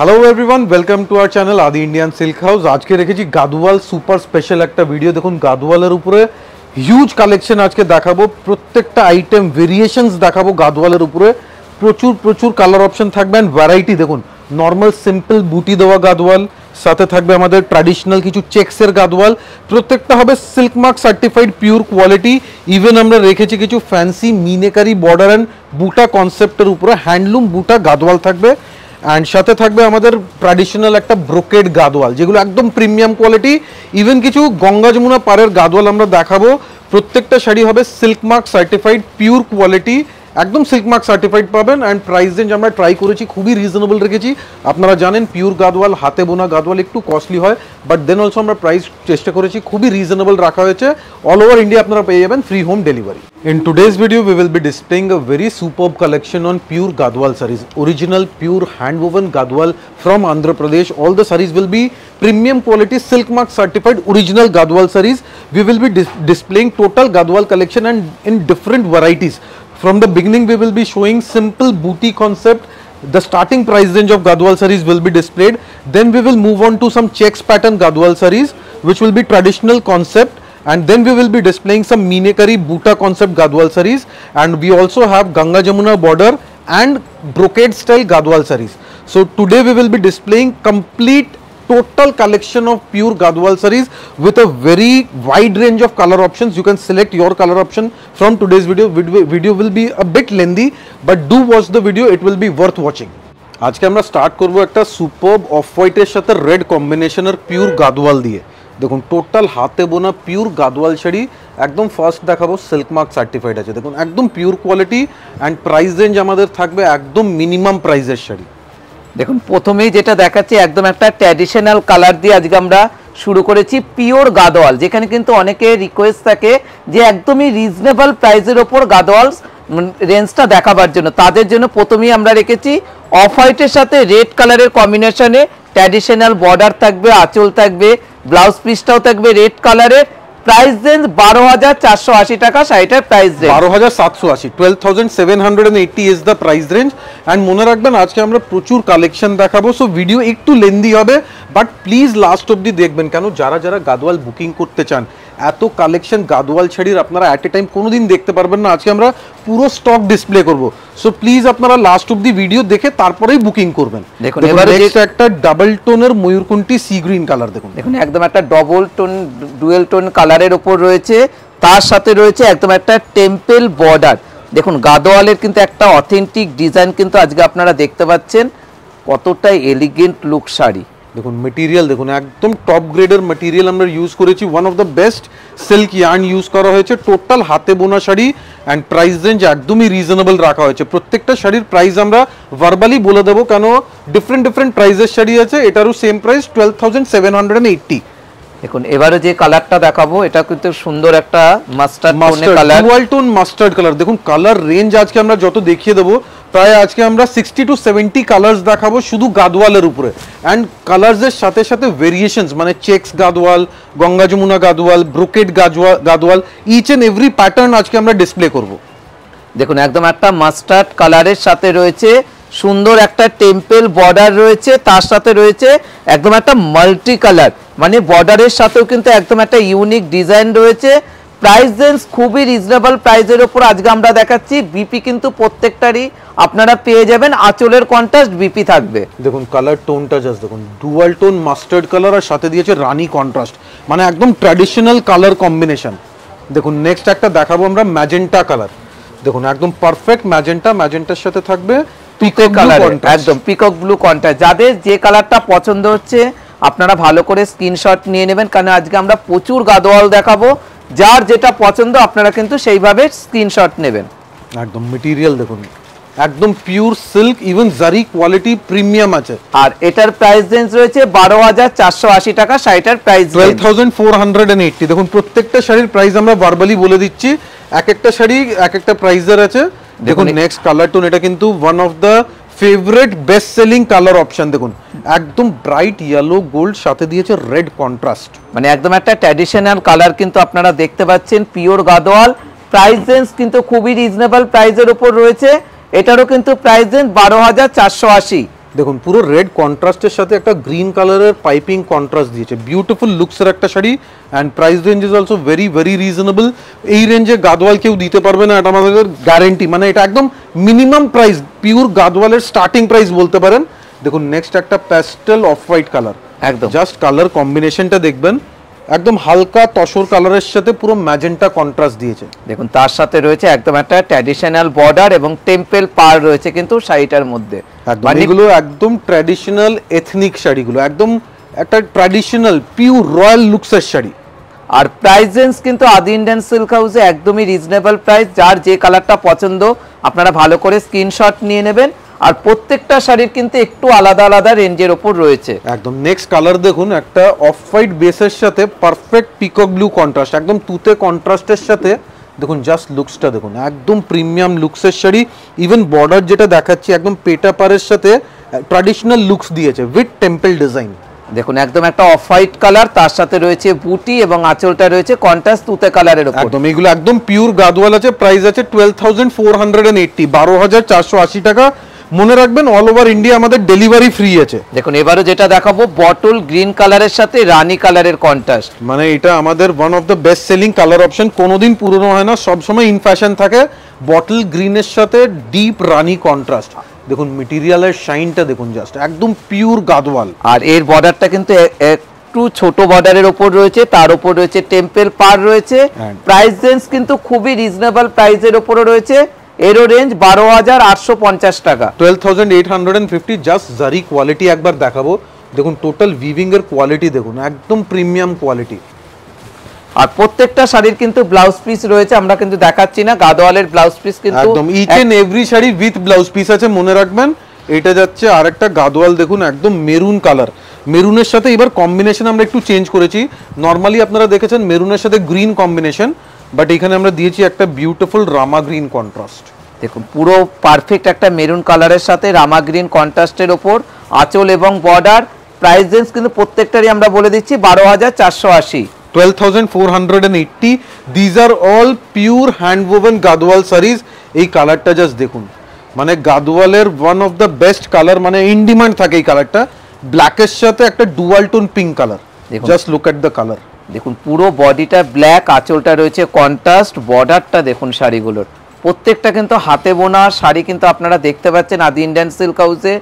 Hello everyone welcome to our channel Adi Indian Silk House. आज के रेखेছি গাদওয়াল সুপার স্পেশাল একটা ভিডিও। দেখুন গাদওয়ালের উপরে হিউজ কালেকশন আজকে দেখাবো, প্রত্যেকটা আইটেম ভেরিয়েশনস দেখাবো গাদওয়ালের উপরে। প্রচুর প্রচুর কালার অপশন থাকবে এন্ড ভ্যারাইটি। দেখুন নর্মাল সিম্পল বুটি দেওয়া গাদওয়াল, সাথে থাকবে আমাদের ট্র্যাডিশনাল কিছু চেকসের গাদওয়াল, প্রত্যেকটা হবে silk mark certified pure quality. Even আমরা রেখেছি কিছু ফ্যান্সি মিনেকারি বর্ডার এন্ড বুটা কনসেপ্টের উপরে হ্যান্ডলুম বুটা গাদওয়াল থাকবে। অ্যান্ড সাথে থাকবে আমাদের ট্র্যাডিশনাল একটা ব্রোকেড গাদওয়াল, যেগুলো একদম প্রিমিয়াম কোয়ালিটি। ইভেন কিছু গঙ্গা যমুনা পাড়ের গাদওয়াল আমরা দেখাবো। প্রত্যেকটা শাড়ি হবে silk mark certified pure quality, একদম সিল্ক মার্ক সার্টিফাইড পাবেন। অ্যান্ড প্রাইস রেঞ্জ আমরা ট্রাই করেছি খুবই রিজনেবল রেখেছি। আপনারা জানেন পিওর গাদওয়াল, হাতে বোনা গাদওয়াল একটু কস্টলি হয়, বাট দেন অলসো আমরা প্রাইস চেষ্টা করেছি খুবই রিজনেবল রাখা হয়েছে। অল ওভার ইন্ডিয়া আপনারা পেয়ে যাবেন free home delivery. In today's video, we will be displaying a very superb collection on pure Gadwal sarees, original pure hand-woven Gadwal from Andhra Pradesh. All the sarees will be premium quality, silk mark certified original Gadwal sarees. We will be displaying total Gadwal collection and in different varieties. From the beginning, we will be showing simple booty concept. The starting price range of Gadwal sarees will be displayed. Then we will move on to some checks pattern Gadwal sarees, which will be traditional concept. And then we will be displaying some Meenakari Buta concept Gadwal sarees, and we also have Ganga Jamuna border and brocade style Gadwal sarees. So today we will be displaying complete total collection of pure Gadwal sarees with a very wide range of color options. You can select your color option from today's video. Video will be a bit lengthy, but do watch the video, it will be worth watching. আজকে আমরা start করব একটা সুপারব of হোয়াইটের সাথে red কম্বিনেশনের pure Gadwal দিয়ে। দেখুন total হাতে বোনা পিওর গাদওয়াল শাড়ি, একদম ফার্স্ট দেখাবো সিল্ক মার্ক সার্টিফাইড আছে। দেখুন একদম pure quality and price range আমাদের থাকবে একদম মিনিমাম প্রাইসের শাড়ি। দেখুন প্রথমেই যেটা দেখাচ্ছি একদম একটা ট্র্যাডিশনাল কালার দিয়ে আজকে আমরা শুরু করেছি পিওর গাদওয়াল, যেখানে কিন্তু অনেকে রিকোয়েস্ট থাকে যে একদমই রিজনেবল প্রাইসের ওপর গাদওয়াল রেঞ্জটা দেখাবার জন্য। তাদের জন্য প্রথমেই আমরা রেখেছি অফ হোয়াইটের সাথে রেড কালারের কম্বিনেশনে ট্র্যাডিশনাল বর্ডার থাকবে, আঁচল থাকবে, ব্লাউজ পিসটাও থাকবে রেড কালারের। প্রাইস রেঞ্জ 12,480 টাকা, শাড়িটার price range 12,780, 12,780 is the price range. And মনে রাখবেন আজকে আমরা প্রচুর কালেকশন দেখাবো, সো ভিডিও একটু লেন্দি হবে, বাট প্লিজ লাস্ট অবধি দেখবেন। কেন যারা যারা গাদওয়াল বুকিং করতে চান, এত কালেকশন গাদওয়াল শাড়ির আপনারা অ্যাট এ টাইম কোনোদিন দেখতে পারবেন না। আজকে আমরা পুরো স্টক ডিসপ্লে করব, সো প্লিজ আপনারা লাস্ট অবধি ভিডিও দেখে তারপরেই বুকিং করবেন। দেখুন এবারে একটা ডাবল টোনের ময়ূরকণ্ঠী সি গ্রিন কালার। দেখুন দেখুন একদম একটা ডবল টোন ডুয়েল টোন কালারের উপর রয়েছে, তার সাথে রয়েছে একদম একটা টেম্পল বর্ডার। দেখুন গাদওয়ালের কিন্তু একটা অথেন্টিক ডিজাইন কিন্তু আজকে আপনারা দেখতে পাচ্ছেন, কতটা এলিগেন্ট লুক শাড়ি। দেখুন মেটেরিয়াল দেখুন একদম টপ গ্রেডের মেটেরিয়াল আমরা ইউজ করেছি, one of the best silk yarn use করা হয়েছে। টোটাল হাতে বোনা শাড়ি অ্যান্ড প্রাইস রেঞ্জ একদমই রিজনেবল রাখা হয়েছে। প্রত্যেকটা শাড়ির প্রাইস আমরা ভার্বালি বলে দেবো, কেন ডিফারেন্ট ডিফারেন্ট প্রাইসের শাড়ি আছে। এটারও সেম প্রাইস 12,780। দেখুন এবারে যে কালারটা দেখাবো এটা কিন্তু সুন্দর একটা mustard colour, dual tone mustard colour. দেখুন কালার রেঞ্জ আজকে আমরা যত দেখিয়ে দেবো, প্রায় আজকে আমরা 60 to 70 কালার্স দেখাবো শুধু গাদওয়ালের উপরে। অ্যান্ড কালার্সের সাথে সাথে ভেরিয়েশনস, মানে checks Gadwal, Ganga Yamuna Gadwal, brocade Gadwal, each and every pattern আজকে আমরা ডিসপ্লে করব। দেখুন একদম একটা মাস্টার্ড কালারের সাথে রয়েছে সুন্দর একটা টেম্পল বর্ডার রয়েছে, তার সাথে রয়েছে একদম একটা মাল্টি কালার, মানে বর্ডারের সাথেও কিন্তু একদম একটা ইউনিক ডিজাইন রয়েছে। প্রাইস রেঞ্জ খুবই রিজনেবল প্রাইসের উপর আজকে আমরা দেখাচ্ছি। বিপি কিন্তু প্রত্যেকটারই আপনারা পেয়ে যাবেন, আঁচলের কন্ট্রাস্ট বিপি থাকবে। দেখুন কালার টোনটা জাস্ট দেখুন, ডুয়াল টোন মাস্টার্ড কালার আর সাথে দিয়েছে রানী কন্ট্রাস্ট, মানে একদম ট্র্যাডিশনাল কালার কম্বিনেশন। দেখুন নেক্সট একটা দেখাবো আমরা ম্যাজেন্টা কালার। দেখুন একদম পারফেক্ট ম্যাজেন্টা, ম্যাজেন্টার সাথে থাকবে পিকক কালার, একদম পিকক ব্লু কন্ট্রাস্ট। যাদের যে কালারটা পছন্দ হচ্ছে আপনারা ভালো করে স্ক্রিনশট নিয়ে নেবেন, কারণ আজকে আমরা প্রচুর গাদওয়াল দেখাবো। যার যেটা পছন্দ আপনারা কিন্তু সেইভাবে স্ক্রিনশট নেবেন। একদম মেটেরিয়াল দেখুন একদম পিওর সিল্ক, ইভেন জারি কোয়ালিটি প্রিমিয়াম আছে। আর এটার প্রাইস রেঞ্জ রয়েছে 12,480 টাকা, শাড়িটার প্রাইস 12,480। দেখুন প্রত্যেকটা শাড়ির প্রাইস আমরা ভার্বালি বলে দিচ্ছি, এক একটা শাড়ি এক একটা প্রাইসের আছে। দেখুন নেক্সট কালার টোন, এটা কিন্তু one of the favourite best selling colour option. দেখুন একদম ব্রাইট ইয়েলো গোল্ড, সাথে দিয়েছে রেড কন্ট্রাস্ট, মানে একদম একটা ট্র্যাডিশনাল কালার কিন্তু আপনারা দেখতে পাচ্ছেন পিওর গাদওয়াল। প্রাইস রেঞ্জ কিন্তু খুবই রিজনেবল প্রাইসের উপর রয়েছে। এটারও কিন্তু প্রাইস রেঞ্জ 12,480। দেখুন পুরো রেড কন্ট্রাস্টের সাথে একটা গ্রিন কালারের পাইপিং কন্ট্রাস্ট দিয়েছে, বিউটিফুল লুকসের একটা sari. And price range is also very very reasonable. এই রেঞ্জে গাদওয়াল কেউ দিতে পারবে না, এটা আমাদের গ্যারেন্টি। মানে এটা একদম মিনিমাম প্রাইস, পিওর গাদওয়ালের স্টার্টিং প্রাইস বলতে পারেন। দেখুন নেক্সট একটা প্যাস্টেল অফ হোয়াইট কালার, একদম জাস্ট কালার কম্বিনেশনটা দেখবেন, একদম হালকা তসর কালারের সাথে পুরো ম্যাজেন্টা কন্ট্রাস্ট দিয়েছে। দেখুন তার সাথে রয়েছে একদম একটা ট্র্যাডিশনাল বর্ডার এবং টেম্পল পার রয়েছে কিন্তু শাড়িটার মধ্যে। এগুলো একদম ট্র্যাডিশনাল এথনিক শাড়িগুলো, একদম একটা ট্র্যাডিশনাল পিওর রয়্যাল লুকসের শাড়ি। আর প্রাইস রেঞ্জ কিন্তু আদি ইন্ডিয়ান সিল্ক হাউসে একদমই রিজনেবল প্রাইস। যার যে কালারটা পছন্দ আপনারা ভালো করে স্ক্রিনশট নিয়ে নেবেন। আর প্রত্যেকটা শাড়ির কিন্তু একটু আলাদা আলাদা রেঞ্জের ওপর রয়েছে। একদম নেক্সট কালার দেখুন, একটা অফ হোয়াইট বেসের সাথে পারফেক্ট পিকক ব্লু কন্ট্রাস্ট, একদম তুতে কন্ট্রাস্টের সাথে। দেখুন জাস্ট লুকসটা দেখুন, একদম প্রিমিয়াম লুকসের শাড়ি। ইভেন বর্ডার যেটা দেখাচ্ছি একদম পেটা পারের সাথে ট্র্যাডিশনাল লুকস দিয়েছে উইথ টেম্পল ডিজাইন। দেখুন একদম একটা অফ হোয়াইট কালার, তার সাথে রয়েছে বুটি এবং আঁচলটা রয়েছে কন্ট্রাস্ট তুতে কালারের উপর। একদম এগুলো একদম পিওর গাদওয়াল আছে। প্রাইস আছে 12,480, 12,480 টাকা। মনে রাখবেন অল ওভার ইন্ডিয়া আমাদের ডেলিভারি ফ্রি আছে। দেখুন এবারে যেটা দেখাবো বটল গ্রিন কালারের সাথে রানী কালারের কন্ট্রাস্ট, মানে এটা আমাদের one of the best selling colour option, কোনোদিন পুরনো হয় না, সবসময় ইন ফ্যাশন থাকে। বটল গ্রিনের সাথে ডিপ রানী কন্ট্রাস্ট, দেখুন মেটেরিয়ালের শাইনটা দেখুন, জাস্ট একদম পিওর গাদওয়াল। আর এর বর্ডারটা কিন্তু একটু ছোট বর্ডারের উপর রয়েছে, তার উপর রয়েছে টেম্পল পার রয়েছে। প্রাইস রেঞ্জ কিন্তু খুবই রিজনেবল প্রাইসের উপরে রয়েছে। এরও রেঞ্জ 12,850 টাকা, 12,850। জাস্ট জারি কোয়ালিটি একবার দেখাবো, দেখুন টোটাল উইভিং এর কোয়ালিটি দেখুন, একদম প্রিমিয়াম কোয়ালিটি। আর প্রত্যেকটা শাড়ির কিন্তু ব্লাউজ পিস রয়েছে, আমরা কিন্তু দেখাচ্ছি না। গাদওয়ালের ব্লাউজ পিস কিন্তু একদম each and every sari with blouse piece আছে, মনে রাখবেন। এটা যাচ্ছে আরেকটা গাদওয়াল, দেখুন একদম মেরুন কালার, মেরুনের সাথে এবার কম্বিনেশন আমরা একটু চেঞ্জ করেছি। নর্মালি আপনারা দেখেছেন মেরুনের সাথে গ্রিন কম্বিনেশন, বাট এখানে আমরা দিয়েছি একটা বিউটিফুল রামা গ্রিন কন্ট্রাস্ট। দেখুন পুরো পারফেক্ট একটা মেরুন কালারের সাথে রামা গ্রিন কন্ট্রাস্টের ওপর আঁচল এবং বর্ডার। প্রাইস রেঞ্জ কিন্তু প্রত্যেকটারই আমরা বলে দিচ্ছি 12,480, 12,480। These are all pure hand woven Gadwal saris. এই কালারটা জাস্ট দেখুন, মানে গাদওয়ালের one of the best colour, মানে ইন ডিমান্ড থাকে এই কালারটা। ব্ল্যাকের সাথে একটা dual tone pink colour, just look at the colour. দেখুন পুরো বডিটা ব্ল্যাক, আঁচলটা রয়েছে কন্ট্রাস্ট, বর্ডারটা দেখুন শাড়িগুলোর প্রত্যেকটা কিন্তু হাতে বোনা শাড়ি কিন্তু আপনারা দেখতে পাচ্ছেন আদি ইন্ডিয়ান সিল্ক হাউসে।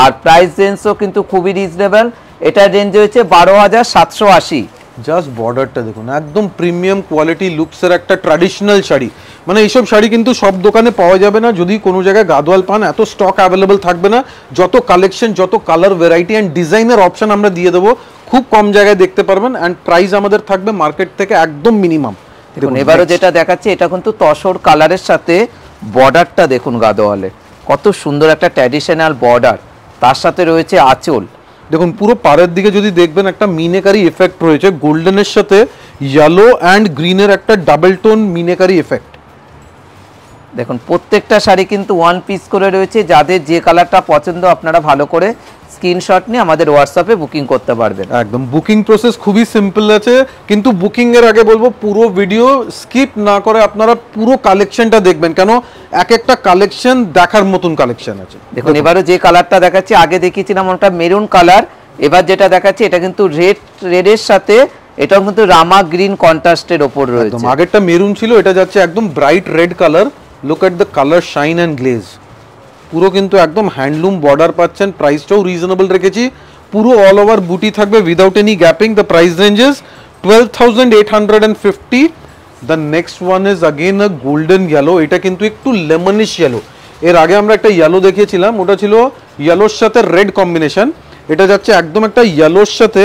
আর প্রাইস রেঞ্জও কিন্তু খুবই রিজনেবল, এটার রেঞ্জ হয়েছে 12,780। জাস্ট বর্ডারটা দেখুন, একদম প্রিমিয়াম কোয়ালিটি লুকসের একটা ট্র্যাডিশনাল শাড়ি। মানে এইসব শাড়ি কিন্তু সব দোকানে পাওয়া যাবে না, যদি কোনো জায়গায় গাদওয়াল পান এত স্টক অ্যাভেলেবল থাকবে না। যত কালেকশন, যত কালার ভ্যারাইটি অ্যান্ড ডিজাইনের অপশন আমরা দিয়ে দেবো, খুব কম জায়গায় দেখতে পারবেন। অ্যান্ড প্রাইস আমাদের থাকবে মার্কেট থেকে একদম মিনিমাম। দেখুন এবারও যেটা দেখাচ্ছে এটা কিন্তু তসর কালারের সাথে বর্ডারটা দেখুন গাদওয়ালে, কত সুন্দর একটা ট্র্যাডিশনাল বর্ডার, তার সাথে রয়েছে আঁচল। দেখুন পুরো পাড়ের দিকে যদি দেখবেন একটা মিনেকারি এফেক্ট রয়েছে, গোল্ডেনের সাথে ইয়েলো অ্যান্ড গ্রিনের একটা ডাবল টোন মিনেকারি এফেক্ট। দেখুন প্রত্যেকটা শাড়ি কিন্তু ওয়ান পিস করে রয়েছে, যাদের যে কালারটা পছন্দ আপনারা ভালো করে স্ক্রিনশট নিয়ে আমাদের হোয়াটসঅ্যাপে বুকিং করতে পারবেন। একদম বুকিং প্রসেস খুবই সিম্পল আছে, কিন্তু বুকিং এর আগে বলবো পুরো ভিডিও স্কিপ না করে আপনারা পুরো কালেকশনটা দেখবেন, কেন এক একটা কালেকশন দেখার মতন কালেকশন আছে। দেখুন এবারে যে কালারটা দেখাচ্ছি, আগে দেখিয়েছিলাম ওটা মেরুন কালার, এবার যেটা দেখাচ্ছি এটা কিন্তু রেডের সাথে এটাও কিন্তু রামা গ্রিন কন্ট্রাস্টের ওপর রয়েছে। আগেরটা মেরুন ছিল, এটা যাচ্ছে একদম bright red colour. Look at the colour shine and glaze, পুরো কিন্তু একদম হ্যান্ডলুম বর্ডার পাচ্ছেন। প্রাইসটাও রিজনেবল রেখেছি, পুরো অল ওভার বুটি থাকবে without any gapping. The price ranges 12,850। The next one is again a golden yellow, এটা কিন্তু একটু লেমনিশ ইয়েলো। এর আগে আমরা একটা ইয়েলো দেখিয়েছিলাম, ওটা ছিল ইয়েলোর সাথে রেড কম্বিনেশন। এটা যাচ্ছে একদম একটা ইয়েলোর সাথে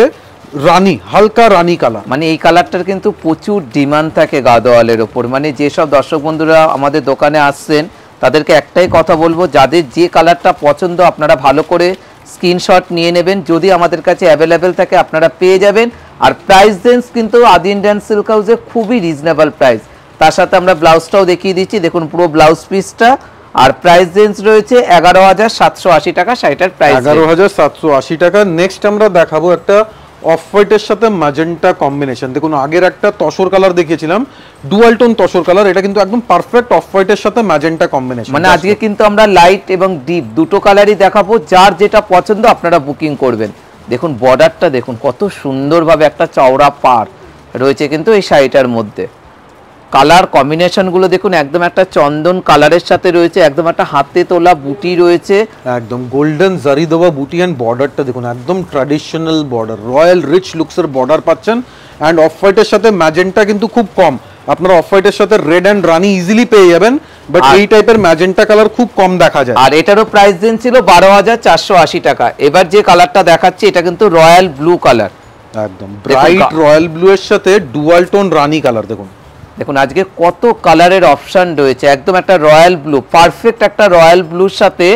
রানী, হালকা রানী কালার। মানে এই কালারটার কিন্তু প্রচুর ডিমান্ড থাকে গাদওয়ালের ওপর। মানে যেসব দর্শক বন্ধুরা আমাদের দোকানে আসছেন তাদেরকে একটাই কথা বলবো, যাদের যে কালারটা পছন্দ আপনারা ভালো করে স্ক্রিনশট নিয়ে নেবেন, যদি আমাদের কাছে অ্যাভেলেবেল থাকে আপনারা পেয়ে যাবেন। আর প্রাইস রেঞ্জ কিন্তু আদি ইন্ডিয়ান সিল্ক হাউসে খুবই রিজনেবল প্রাইস। তার সাথে আমরা ব্লাউজটাও দেখিয়ে দিচ্ছি, দেখুন পুরো ব্লাউজ পিসটা। আর প্রাইস রেঞ্জ রয়েছে 11,780 টাকা, শাড়িটার প্রাইস 11,780 টাকা। নেক্সট আমরা দেখাবো একটা অফ হোয়াইটের সাথে ম্যাজেন্টা কম্বিনেশন। দেখুন আগের একটা তসর কালার দেখিয়েছিলাম, ডুয়াল টোন তসর কালার, এটা কিন্তু একদম পারফেক্ট অফ হোয়াইটের সাথে ম্যাজেন্টা কম্বিনেশন। মানে আজকে কিন্তু আমরা লাইট এবং ডিপ দুটো কালারই দেখাবো, যার যেটা পছন্দ আপনারা বুকিং করবেন। দেখুন বর্ডারটা দেখুন কত সুন্দরভাবে একটা চওড়া পার রয়েছে কিন্তু এই শাড়িটার মধ্যে। কালার কম্বিনেশনগুলো দেখুন একদম একটা চন্দন কালারের সাথে রয়েছে, একদম একটা হাতে তোলা বুটি রয়েছে, একদম গোল্ডেন জারি দেওয়া বুটি, অ্যান্ড বর্ডারটা দেখুন একদম ট্র্যাডিশনাল বর্ডার, রয়্যাল রিচ লুকসের বর্ডার পাচ্ছেন। অ্যান্ড অফ হোয়াইটের সাথে ম্যাজেন্টা কিন্তু খুব কম, আপনারা অফ হোয়াইটের সাথে রেড অ্যান্ড রানি ইজিলি পেয়ে যাবেন, বাট এই টাইপের ম্যাজেন্টা কালার খুব কম দেখা যায়। আর এটারও প্রাইস দিন ছিল 12,480 টাকা। এবার যে কালারটা দেখাচ্ছি এটা কিন্তু রয়্যাল ব্লু কালার, একদম ব্রাইট রয়্যাল ব্লু এর সাথে ডুয়াল টোন রানি কালার। দেখুন দেখুন আজকে কত কালারের অপশন রয়েছে, একদম একটা রয়্যাল ব্লু, পারফেক্ট একটা রয়্যাল ব্লুর সাথে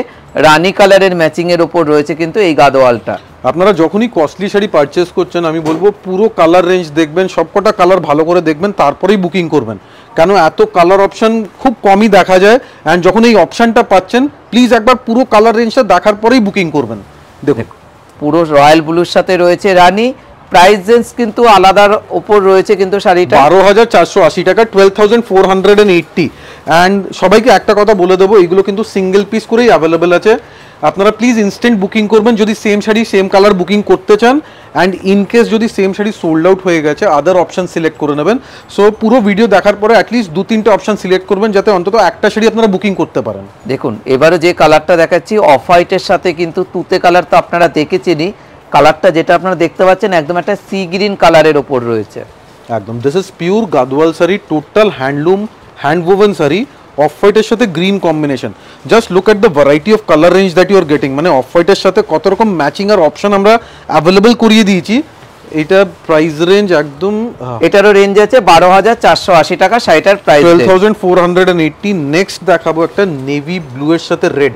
রানী কালারের ম্যাচিং এর উপর রয়েছে কিন্তু এই গাদোয়ালটা। আপনারা যখনই কস্টলি শাড়ি পারচেস করছেন আমি বলবো পুরো কালার রেঞ্জ দেখবেন, সবকটা কালার ভালো করে দেখবেন, তারপরেই বুকিং করবেন, কেন এত কালার অপশন খুব কমই দেখা যায়। অ্যান্ড যখন এই অপশনটা পাচ্ছেন প্লিজ একবার পুরো কালার রেঞ্জটা দেখার পরেই বুকিং করবেন। দেখুন পুরো রয়্যাল ব্লুর সাথে রয়েছে রানী, প্রাইস রেঞ্জ কিন্তু আলাদার উপর রয়েছে কিন্তু শাড়িটা 12,480 টাকা, 12,480। অ্যান্ড সবাইকে একটা কথা বলে দেবো, এইগুলো কিন্তু সিঙ্গেল পিস করেই অ্যাভেলেবেল আছে, আপনারা প্লিজ ইনস্ট্যান্ট বুকিং করবেন যদি same sari same colour booking করতে চান। অ্যান্ড ইন কেস যদি সেম শাড়ি সোল্ড আউট হয়ে গেছে আদার অপশন সিলেক্ট করে নেবেন। সো পুরো ভিডিও দেখার পরে অ্যাটলিস্ট 2-3টে অপশন সিলেক্ট করবেন যাতে অন্তত একটা শাড়ি আপনারা বুকিং করতে পারেন। দেখুন এবারে যে কালারটা দেখাচ্ছি অফ হোয়াইটের সাথে কিন্তু তুতে কালার তো আপনারা দেখেছেনই, কালারটা যেটা আপনারা দেখতে পাচ্ছেন একদম একটা সি গ্রিন কালারের ওপর রয়েছে। একদম this is pure Gadwal sari, total handloom hand woven sari, off হোয়াইটের সাথে green combination. Just look at the variety of colour range that you are getting, মানে অফ হোয়াইটের সাথে কত রকম ম্যাচিং আর অপশন আমরা অ্যাভেলেবল করিয়ে দিয়েছি। এটা প্রাইস রেঞ্জ একদম, এটারও রেঞ্জ আছে 12,480 টাকা, শাড়িটার প্রাইস 12,480। নেক্সট দেখাবো একটা নেভি ব্লু এর সাথে রেড।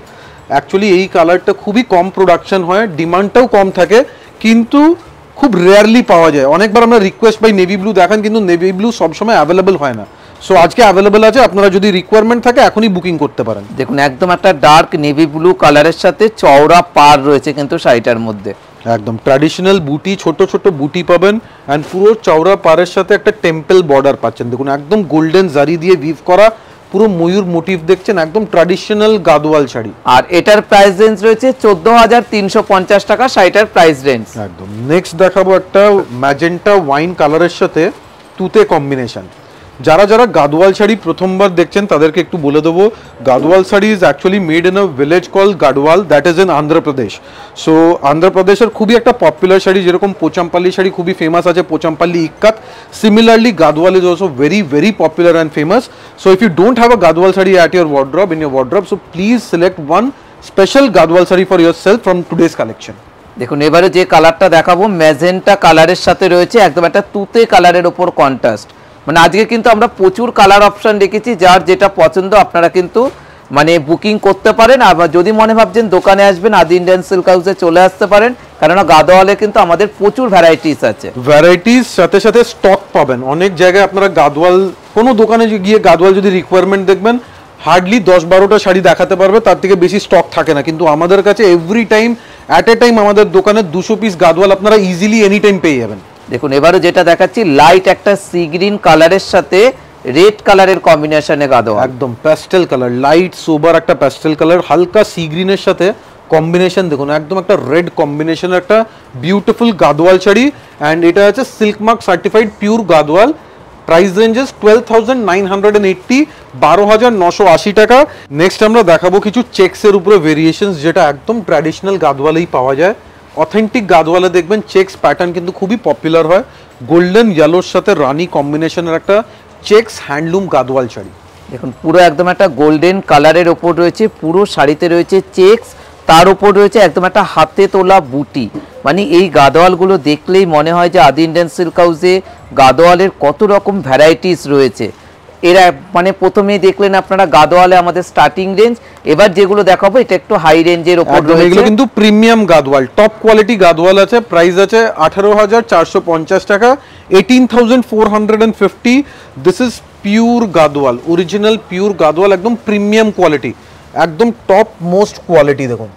অ্যাকচুয়ালি এই কালারটা খুবই কম প্রোডাকশন হয়, ডিমান্ডটাও কম থাকে, কিন্তু খুব রেয়ারলি পাওয়া যায়। অনেকবার আমরা রিকোয়েস্ট পাই নেভি ব্লু দেখান, কিন্তু নেভি ব্লু সবসময় অ্যাভেলেবেল হয় না। সো আজকে অ্যাভেলেবেল আছে, আপনারা যদি রিকোয়ারমেন্ট থাকে এখনই বুকিং করতে পারেন। দেখুন একদম একটা ডার্ক নেভি ব্লু কালারের সাথে চওড়া পার রয়েছে কিন্তু শাড়িটার মধ্যে, একদম ট্র্যাডিশনাল বুটি, ছোট ছোট বুটি পাবেন, অ্যান্ড পুরো চওড়া পাড়ের সাথে একটা টেম্পল বর্ডার পাচ্ছেন। দেখুন একদম গোল্ডেন জারি দিয়ে উইভ করা পুরো ময়ূর মোটিভ দেখছেন, একদম ট্র্যাডিশনাল গাদওয়াল শাড়ি। আর এটার প্রাইস রেঞ্জ রয়েছে 14,350 টাকা শাড়িটার প্রাইস রেঞ্জ। একদম নেক্সট দেখাবো একটা ম্যাজেন্টা ওয়াইন কালারের সাথে তুতে কম্বিনেশন। যারা যারা গাদওয়াল শাড়ি প্রথমবার দেখছেন তাদেরকে একটু বলে দেবো, Gadwal sari is actually made in a village call Gadwal, that is in Andhra Pradesh. So অন্ধ্রপ্রদেশের খুবই একটা পপুলার শাড়ি, যেরকম পোচামপাল্লি শাড়ি খুবই ফেমাস আছে, Pochampally Ikat, similarly Gadwal is also very very popular and famous. So if you don't have a Gadwal sari at your wardrobe, in your wardrobe, so please select one special Gadwal sari for yourself from today's collection. দেখুন এবারে যে কালারটা দেখাবো magenta কালারের সাথে রয়েছে একদম একটা তুতে কালারের ওপর কন্ট্রাস্ট। মানে আজকে কিন্তু আমরা প্রচুর কালার অপশন রেখেছি, যার যেটা পছন্দ আপনারা কিন্তু মানে বুকিং করতে পারেন। আবার যদি মনে ভাবছেন দোকানে আসবেন আদি ইন্ডিয়ান সিল্ক হাউসে চলে আসতে পারেন, কেননা গাদওয়ালে কিন্তু আমাদের প্রচুর ভ্যারাইটিস আছে। ভ্যারাইটিস সাথে সাথে স্টক পাবেন অনেক জায়গায়। আপনারা গাদওয়াল কোনো দোকানে গিয়ে গাদওয়াল যদি রিকোয়ারমেন্ট দেখবেন হার্ডলি 10-12টা শাড়ি দেখাতে পারবে, তার থেকে বেশি স্টক থাকে না। কিন্তু আমাদের কাছে every time at a time আমাদের দোকানে 200 পিস গাদওয়াল আপনারা ইজিলি এনি টাইম পেয়ে যাবেন। দেখুন এবারে যেটা দেখাচ্ছি লাইট একটা সি গ্রিন কালারের সাথে রেড কালারের কম্বিনেশনে গাদওয়াল, একদম প্যাস্টেল কালার, লাইট সোবার একটা প্যাস্টেল কালার, হালকা সি গ্রিনের সাথে কম্বিনেশন দেখুন, একদম একটা রেড কম্বিনেশন, একটা বিউটিফুল গাদওয়াল শাড়ি। অ্যান্ড এটা আছে silk mark certified pure Gadwal. Price ranges 12,980, 12,980 টাকা। নেক্সট আমরা দেখাবো কিছু চেক্সের উপরে ভেরিয়েশনস, যেটা একদম ট্র্যাডিশনাল গাদওয়ালেই পাওয়া যায়। অথেন্টিক গাদওয়ালে দেখবেন চেক্স প্যাটার্ন কিন্তু খুবই পপুলার হয়। গোল্ডেন ইয়েলোর সাথে রানি কম্বিনেশনের একটা চেক্স হ্যান্ডলুম গাদওয়াল শাড়ি। দেখুন পুরো একদম একটা গোল্ডেন কালারের ওপর রয়েছে, পুরো শাড়িতে রয়েছে চেক্স, তার উপর রয়েছে একদম একটা হাতে তোলা বুটি। মানে এই গাদওয়ালগুলো দেখলেই মনে হয় যে আদি ইন্ডিয়ান সিল্ক হাউসে গাদওয়ালের কত রকম ভ্যারাইটিস রয়েছে। এরা মানে প্রথমেই দেখলেন আপনারা গাদওয়ালে আমাদের স্টার্টিং রেঞ্জ, এবার যেগুলো দেখাবো এটা একটু হাই রেঞ্জের উপর রয়েছে। এগুলো কিন্তু premium Gadwal, top quality Gadwal আছে। প্রাইস আছে 18,450 টাকা, 18,450। This is pure Gadwal, original pure Gadwal, একদম প্রিমিয়াম কোয়ালিটি, একদম টপ মোস্ট কোয়ালিটি। দেখুন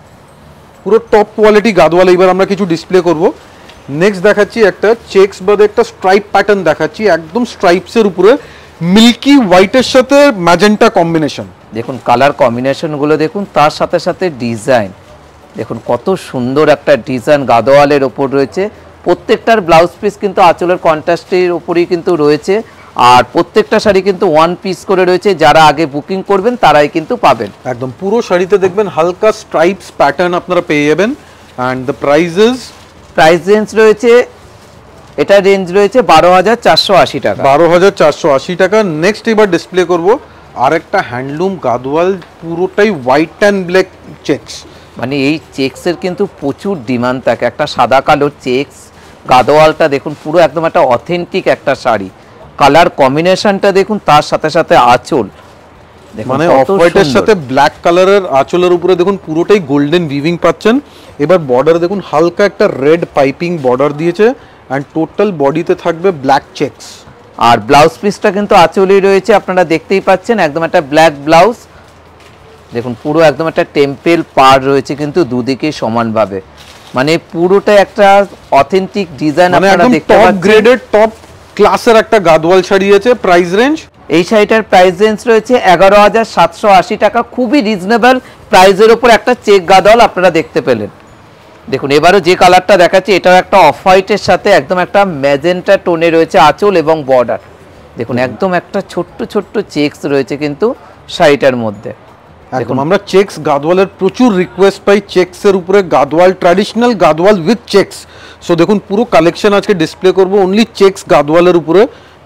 পুরো টপ কোয়ালিটি গাদওয়াল। এবার আমরা কিছু ডিসপ্লে করব। নেক্সট দেখাচ্ছি একটা চেক্স বাদে একটা স্ট্রাইপ প্যাটার্ন দেখাচ্ছি, একদম স্ট্রাইপসের উপরে মিল্কি হোয়াইটের সাথে ম্যাজেন্টা কম্বিনেশন। দেখুন কালার কম্বিনেশনগুলো দেখুন, তার সাথে সাথে ডিজাইন দেখুন কত সুন্দর একটা ডিজাইন গাদোয়ালের ওপর রয়েছে। প্রত্যেকটার ব্লাউজ পিস কিন্তু আঁচলের কন্ট্রাস্টের উপরেই কিন্তু রয়েছে, আর প্রত্যেকটা শাড়ি কিন্তু ওয়ান পিস করে রয়েছে। যারা আগে বুকিং করবেন তারাই কিন্তু পাবেন। একদম পুরো শাড়িতে দেখবেন হালকা স্ট্রাইপস প্যাটার্ন আপনারা পেয়ে যাবেন। অ্যান্ড দ্য প্রাইস রেঞ্জ রয়েছে, এটা রেঞ্জ রয়েছে 12,480 টাকা। 12,480 টাকা। নেক্সট এবার ডিসপ্লে করব আরেকটা হ্যান্ডলুম গাদোয়াল, পুরোটাই হোয়াইট অ্যান্ড ব্ল্যাক চেকস। মানে এই চেক্সের কিন্তু প্রচুর ডিমান্ড থাকে, একটা সাদা কালো চেক্স গাদোয়ালটা দেখুন পুরো একদম একটা অথেন্টিক একটা শাড়ি। কালার কম্বিনেশনটা দেখুন, তার সাথে সাথে আঁচল মানে অফ হোয়াইটের সাথে ব্ল্যাক কালারের আঁচলের উপরে দেখুন পুরোটাই গোল্ডেন উইভিং পাচ্ছেন। এবার বর্ডার দেখুন হালকা একটা রেড পাইপিং বর্ডার দিয়েছে, অ্যান্ড টোটাল বডিতে থাকবে ব্ল্যাক চেকস। আর ব্লাউজ পিসটা কিন্তু আঁচলই রয়েছে, আপনারা দেখতেই পাচ্ছেন একদম একটা ব্ল্যাক ব্লাউজ। দেখুন পুরো একদম একটা টেম্পেল পার রয়েছে কিন্তু দুদিকে সমানভাবে, মানে পুরোটা একটা অথেন্টিক ডিজাইন আপনারা দেখতে পাচ্ছেন। টপ গ্রেডের টপ ক্লাসের একটা গাদোয়াল শাড়ি আছে। প্রাইস রেঞ্জ, এই শাড়িটার প্রাইস রেঞ্জ রয়েছে 11,780 টাকা। খুবই রিজনেবল প্রাইসের উপর একটা চেক গাদোয়াল আপনারা দেখতে পেলেন। দেখুন এবারও যে কালারটা দেখাচ্ছি এটাও একটা অফ হোয়াইটের সাথে একদম একটা ম্যাজেন্টা টোনে রয়েছে আঁচল এবং বর্ডার। দেখুন একদম একটা ছোট্ট ছোট্ট চেকস রয়েছে কিন্তু শাড়িটার মধ্যে। দেখুন আমরা চেকস গাদোয়ালের প্রচুর রিকোয়েস্ট পাই, চেকসের উপরে Gadwal, traditional Gadwal with checks. So দেখুন পুরো কালেকশন আজকে ডিসপ্লে করব অনলি চেকস গাদোয়ালের উপরে।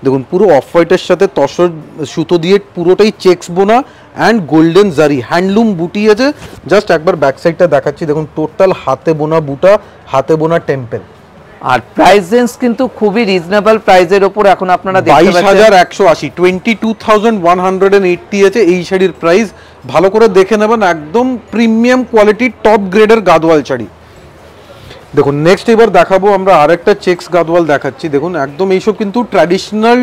দেখুন পুরো অফ হোয়াইটের সাথে তসর সুতো দিয়ে পুরোটাই চেকস বোনা, অ্যান্ড গোল্ডেন জারি হ্যান্ডলুম বুটি আছে। জাস্ট একবার ব্যাক সাইডটা দেখাচ্ছি, দেখুন টোটাল হাতে বোনা বুটা, হাতে বোনা টেম্পেল। আর প্রাইস রেঞ্জ কিন্তু খুবই রিজনেবল প্রাইসের উপর এখন আপনারা দেখতে পাচ্ছেন 22,180, 22,180 আছে এই শাড়ির প্রাইস। ভালো করে দেখে নেবেন, একদম প্রিমিয়াম কোয়ালিটি টপ গ্রেডের গাদোয়াল শাড়ি। দেখুন নেক্সট এবার দেখাবো আমরা আরেকটা চেকস গাদোয়াল দেখাচ্ছি। দেখুন একদম এইসব কিন্তু ট্র্যাডিশনাল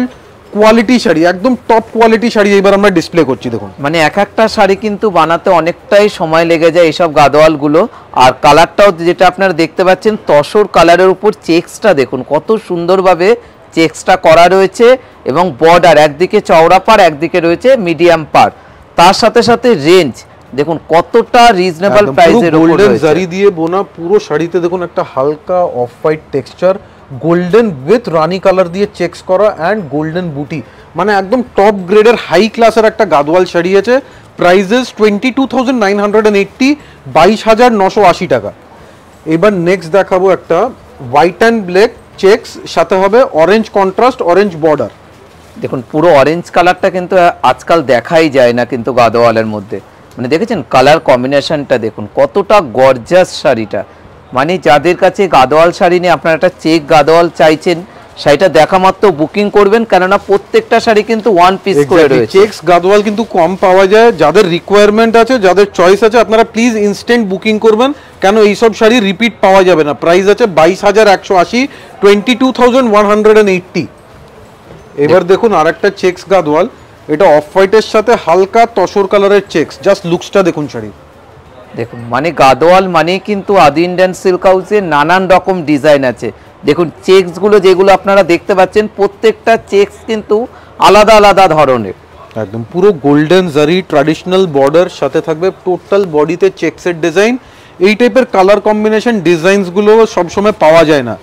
কোয়ালিটি শাড়ি, একদম টপ কোয়ালিটি শাড়ি এবার আমরা ডিসপ্লে করছি। দেখুন মানে এক একটা শাড়ি কিন্তু বানাতে অনেকটাই সময় লেগে যায় এইসব গাদোয়ালগুলো। আর কালারটাও যেটা আপনারা দেখতে পাচ্ছেন তসর কালারের উপর চেক্সটা দেখুন কত সুন্দরভাবে চেক্সটা করা রয়েছে, এবং বর্ডার একদিকে চওড়া পার একদিকে রয়েছে মিডিয়াম পার। তার সাথে সাথে রেঞ্জ দেখুন কতটা রিজনেবল প্রাইসের উপর গোল্ডেন জারি দিয়ে বোনা পুরো শাড়িতে দেখুন একটা হালকা off white texture, golden with Rani colour দিয়ে চেকস করা, অ্যান্ড গোল্ডেন বুটি। মানে একদম টপ গ্রেডের হাই ক্লাসের একটা গাদোয়াল শাড়ি আছে। প্রাইসেস 22,980, 22,980 টাকা। এবার নেক্সট দেখাবো একটা হোয়াইট অ্যান্ড ব্ল্যাক চেকস, সাথে হবে অরেঞ্জ কন্ট্রাস্ট, অরেঞ্জ বর্ডার। দেখুন পুরো অরেঞ্জ কালারটা কিন্তু আজকাল দেখাই যায় না কিন্তু গাদোয়ালের মধ্যে। মানে দেখেছেন কালার কম্বিনেশনটা দেখুন কতটা গর্জাস শাড়িটা। মানে যাদের কাছে গাদোয়াল শাড়ি নেই, আপনারা একটা চেক গাদোয়াল চাইছেন, শাড়িটা দেখা মাত্র বুকিং করবেন, কেননা প্রত্যেকটা শাড়ি কিন্তু ওয়ান পিস করে রয়েছে। চেকস গাদোয়াল কিন্তু কম পাওয়া যায়, যাদের রিকোয়ারমেন্ট আছে, যাদের চয়েস আছে, আপনারা প্লিজ ইনস্ট্যান্ট বুকিং করবেন, কেন এইসব শাড়ি রিপিট পাওয়া যাবে না। প্রাইস আছে 22,180, 22,180। এবার দেখুন আরেকটা চেকস গাদোয়াল, এটা অফ হোয়াইটের সাথে হালকা তসর কালারের চেকস। জাস্ট লুকসটা দেখুন শাড়ি দেখুন। মানে গাদোয়াল মানে কিন্তু আদি ইন্ডিয়ান সিল্ক হাউসে নানান রকম ডিজাইন আছে। দেখুন চেকসগুলো যেগুলো আপনারা দেখতে পাচ্ছেন প্রত্যেকটা চেকস কিন্তু আলাদা আলাদা ধরনের। একদম পুরো গোল্ডেন জারি ট্র্যাডিশনাল বর্ডার, সাথে থাকবে টোটাল বডিতে চেকসের ডিজাইন। এই টাইপের কালার কম্বিনেশন ডিজাইনসগুলো সবসময় পাওয়া যায় না,